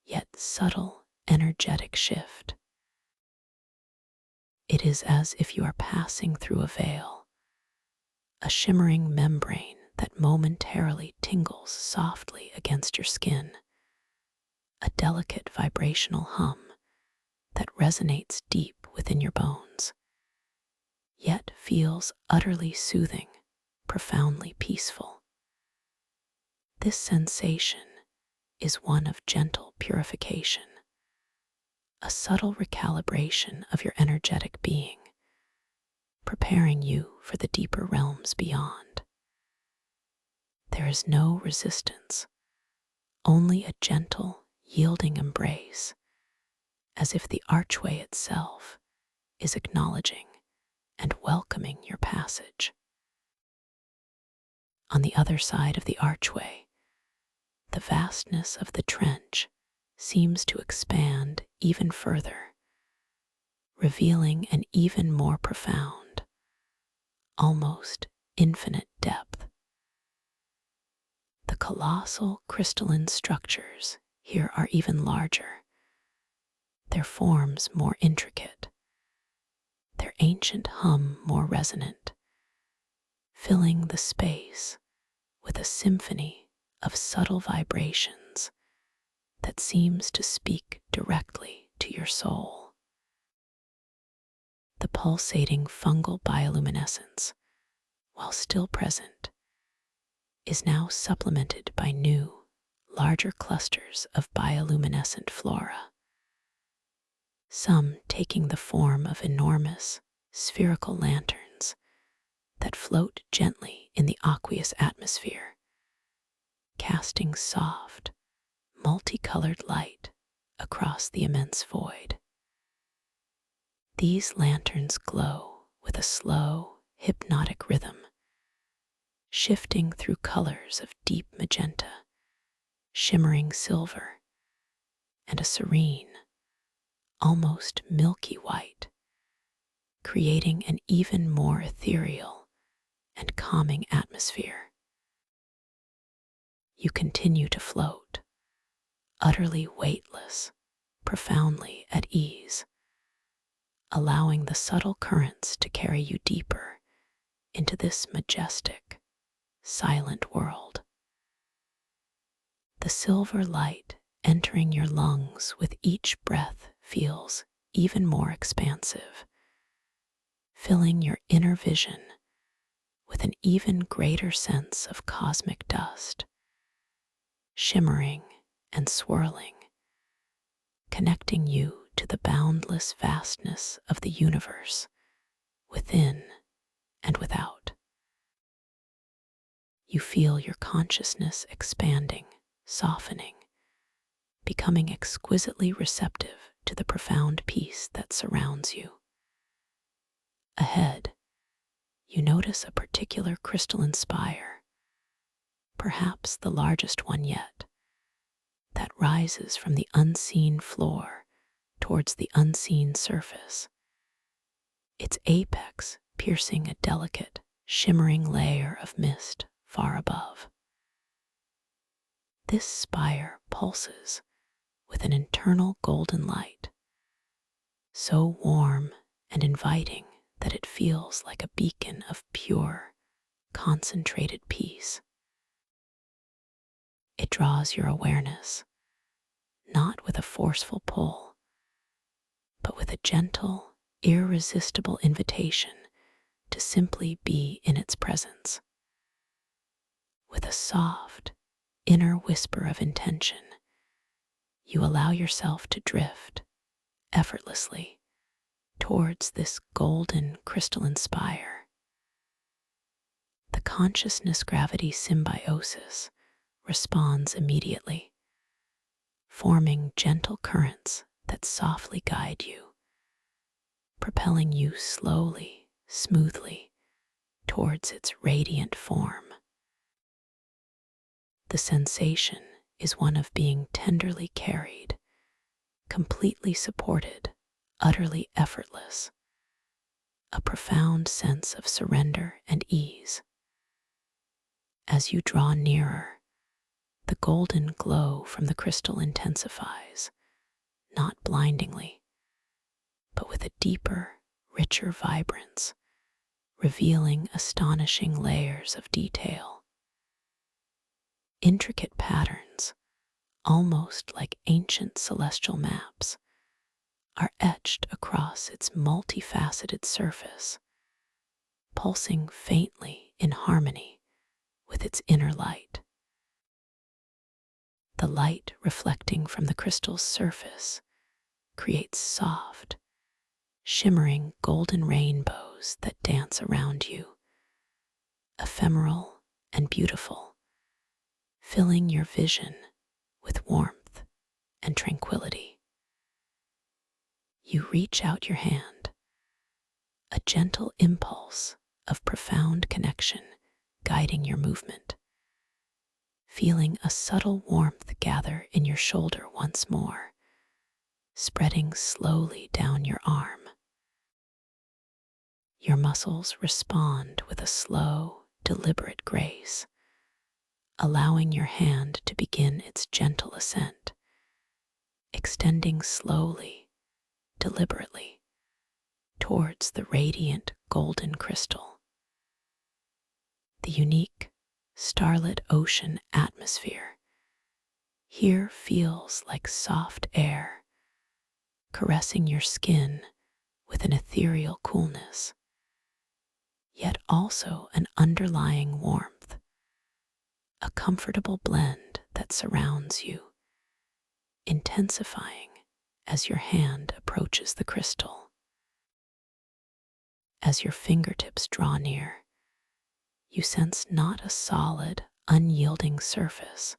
A: yet subtle, energetic shift. It is as if you are passing through a veil, a shimmering membrane that momentarily tingles softly against your skin, a delicate vibrational hum that resonates deep within your bones, yet feels utterly soothing, profoundly peaceful. This sensation is one of gentle purification, a subtle recalibration of your energetic being, preparing you for the deeper realms beyond. There is no resistance, only a gentle, yielding embrace, as if the archway itself is acknowledging and welcoming your passage. On the other side of the archway, the vastness of the trench seems to expand even further, revealing an even more profound, almost infinite depth. The colossal crystalline structures here are even larger, their forms more intricate, their ancient hum more resonant, filling the space with a symphony of subtle vibrations that seems to speak directly to your soul. The pulsating fungal bioluminescence, while still present, is now supplemented by new, larger clusters of bioluminescent flora, some taking the form of enormous, spherical lanterns that float gently in the aqueous atmosphere, casting soft, multicolored light across the immense void. These lanterns glow with a slow, hypnotic rhythm, shifting through colors of deep magenta, shimmering silver, and a serene, almost milky white, creating an even more ethereal and calming atmosphere. You continue to float, utterly weightless, profoundly at ease, allowing the subtle currents to carry you deeper into this majestic, silent world. The silver light entering your lungs with each breath feels even more expansive, filling your inner vision with an even greater sense of cosmic dust, shimmering and swirling, connecting you to the boundless vastness of the universe within and without. You feel your consciousness expanding, softening, becoming exquisitely receptive to the profound peace that surrounds you. Ahead, you notice a particular crystalline spire, perhaps the largest one yet, that rises from the unseen floor towards the unseen surface, its apex piercing a delicate, shimmering layer of mist far above. This spire pulses with an internal golden light, so warm and inviting that it feels like a beacon of pure, concentrated peace. It draws your awareness, not with a forceful pull, but with a gentle, irresistible invitation to simply be in its presence. With a soft, inner whisper of intention, you allow yourself to drift effortlessly towards this golden crystalline spire. The consciousness gravity symbiosis responds immediately, forming gentle currents that softly guide you, propelling you slowly, smoothly towards its radiant form. The sensation is one of being tenderly carried, completely supported, utterly effortless, a profound sense of surrender and ease. As you draw nearer, the golden glow from the crystal intensifies, not blindingly, but with a deeper, richer vibrance, revealing astonishing layers of detail. Intricate patterns, almost like ancient celestial maps, are etched across its multifaceted surface, pulsing faintly in harmony with its inner light. The light reflecting from the crystal's surface creates soft, shimmering golden rainbows that dance around you, ephemeral and beautiful, filling your vision with warmth and tranquility. You reach out your hand, a gentle impulse of profound connection guiding your movement, feeling a subtle warmth gather in your shoulder once more, spreading slowly down your arm. Your muscles respond with a slow, deliberate grace, allowing your hand to begin its gentle ascent, extending slowly, deliberately, towards the radiant golden crystal. The unique, starlit ocean atmosphere here feels like soft air, caressing your skin with an ethereal coolness, yet also an underlying warmth, a comfortable blend that surrounds you, intensifying as your hand approaches the crystal. As your fingertips draw near, you sense not a solid, unyielding surface,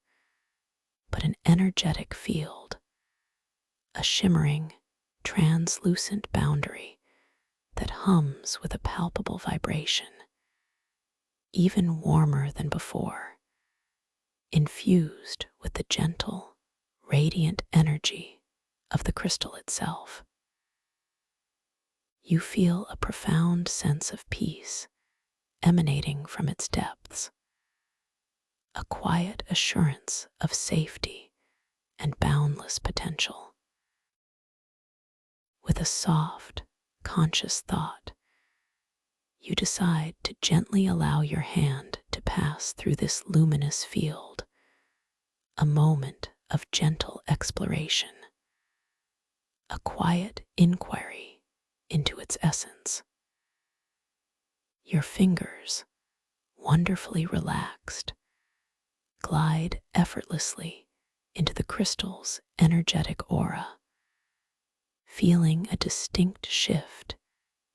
A: but an energetic field, a shimmering, translucent boundary that hums with a palpable vibration, even warmer than before, infused with the gentle, radiant energy of the crystal itself. You feel a profound sense of peace emanating from its depths, a quiet assurance of safety and boundless potential. With a soft, conscious thought, you decide to gently allow your hand to pass through this luminous field, a moment of gentle exploration, a quiet inquiry into its essence. Your fingers, wonderfully relaxed, glide effortlessly into the crystal's energetic aura, feeling a distinct shift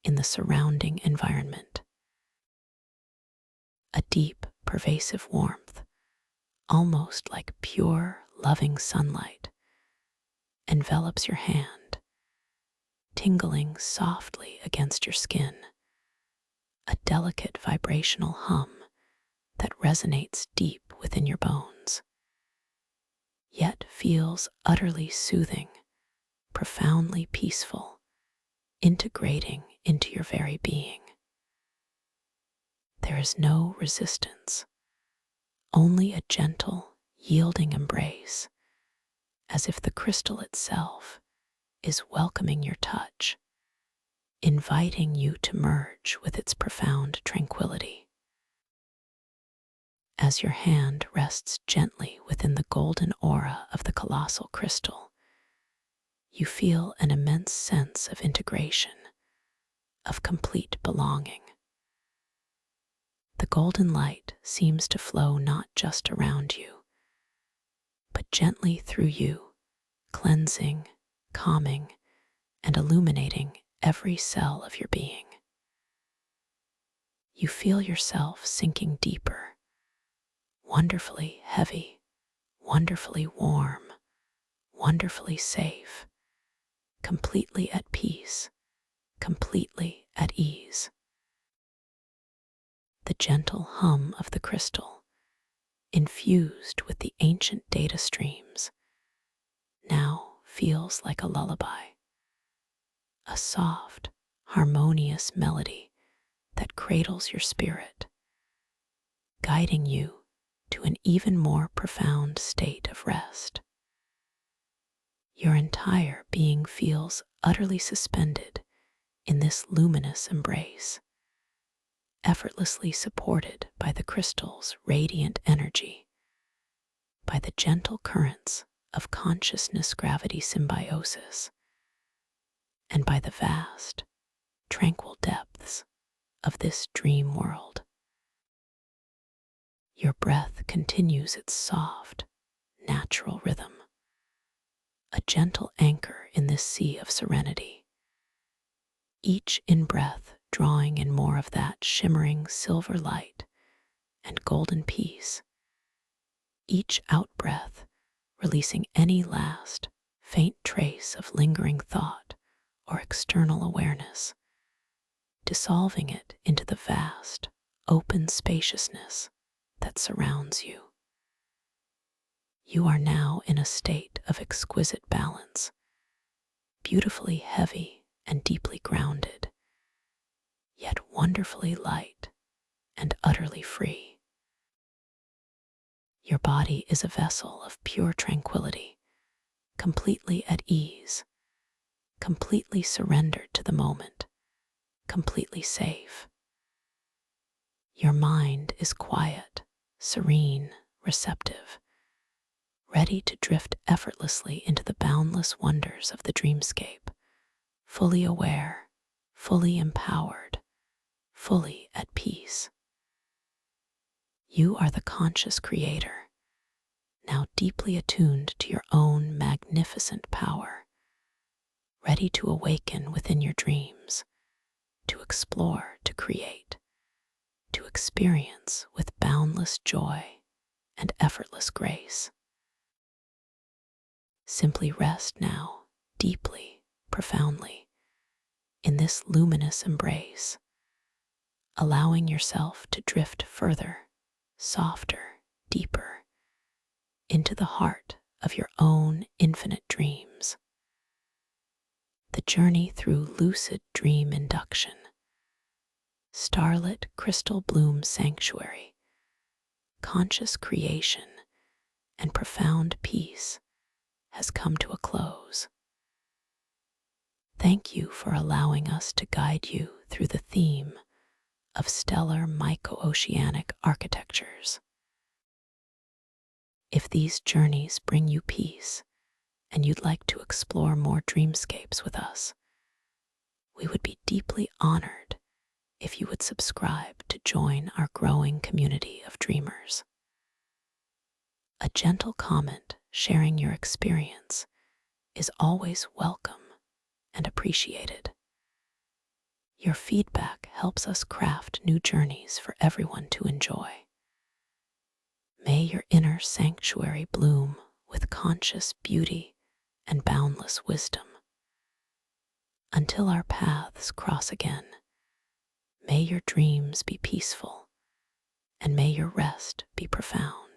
A: in the surrounding environment. A deep, pervasive warmth, almost like pure, loving sunlight, envelops your hand, tingling softly against your skin, a delicate vibrational hum that resonates deep within your bones, yet feels utterly soothing, profoundly peaceful, integrating into your very being. There is no resistance, only a gentle, yielding embrace, as if the crystal itself is welcoming your touch, inviting you to merge with its profound tranquility. As your hand rests gently within the golden aura of the colossal crystal, you feel an immense sense of integration, of complete belonging. The golden light seems to flow not just around you, but gently through you, cleansing, calming, and illuminating every cell of your being. You feel yourself sinking deeper, wonderfully heavy, wonderfully warm, wonderfully safe, completely at peace, completely at ease. The gentle hum of the crystal, infused with the ancient data streams, now feels like a lullaby, a soft, harmonious melody that cradles your spirit, guiding you to an even more profound state of rest. Your entire being feels utterly suspended in this luminous embrace, effortlessly supported by the crystal's radiant energy, by the gentle currents of consciousness gravity symbiosis, and by the vast, tranquil depths of this dream world. Your breath continues its soft, natural rhythm, a gentle anchor in this sea of serenity. Each in-breath drawing in more of that shimmering silver light and golden peace, each out-breath releasing any last, faint trace of lingering thought or external awareness, dissolving it into the vast, open spaciousness that surrounds you. You are now in a state of exquisite balance, beautifully heavy and deeply grounded, yet wonderfully light and utterly free. Your body is a vessel of pure tranquility, completely at ease, completely surrendered to the moment, completely safe. Your mind is quiet, serene, receptive, ready to drift effortlessly into the boundless wonders of the dreamscape, fully aware, fully empowered, fully at peace. You are the conscious creator, now deeply attuned to your own magnificent power, ready to awaken within your dreams, to explore, to create, to experience with boundless joy and effortless grace. Simply rest now, deeply, profoundly, in this luminous embrace, allowing yourself to drift further, softer, deeper, into the heart of your own infinite dreams. The journey through lucid dream induction, Starlit Crystal Bloom Sanctuary, conscious creation, and profound peace has come to a close. Thank you for allowing us to guide you through the theme of stellar myco-oceanic architectures. If these journeys bring you peace and you'd like to explore more dreamscapes with us, we would be deeply honored if you would subscribe to join our growing community of dreamers. A gentle comment sharing your experience is always welcome and appreciated. Your feedback helps us craft new journeys for everyone to enjoy. May your inner sanctuary bloom with conscious beauty and boundless wisdom. Until our paths cross again, may your dreams be peaceful and may your rest be profound.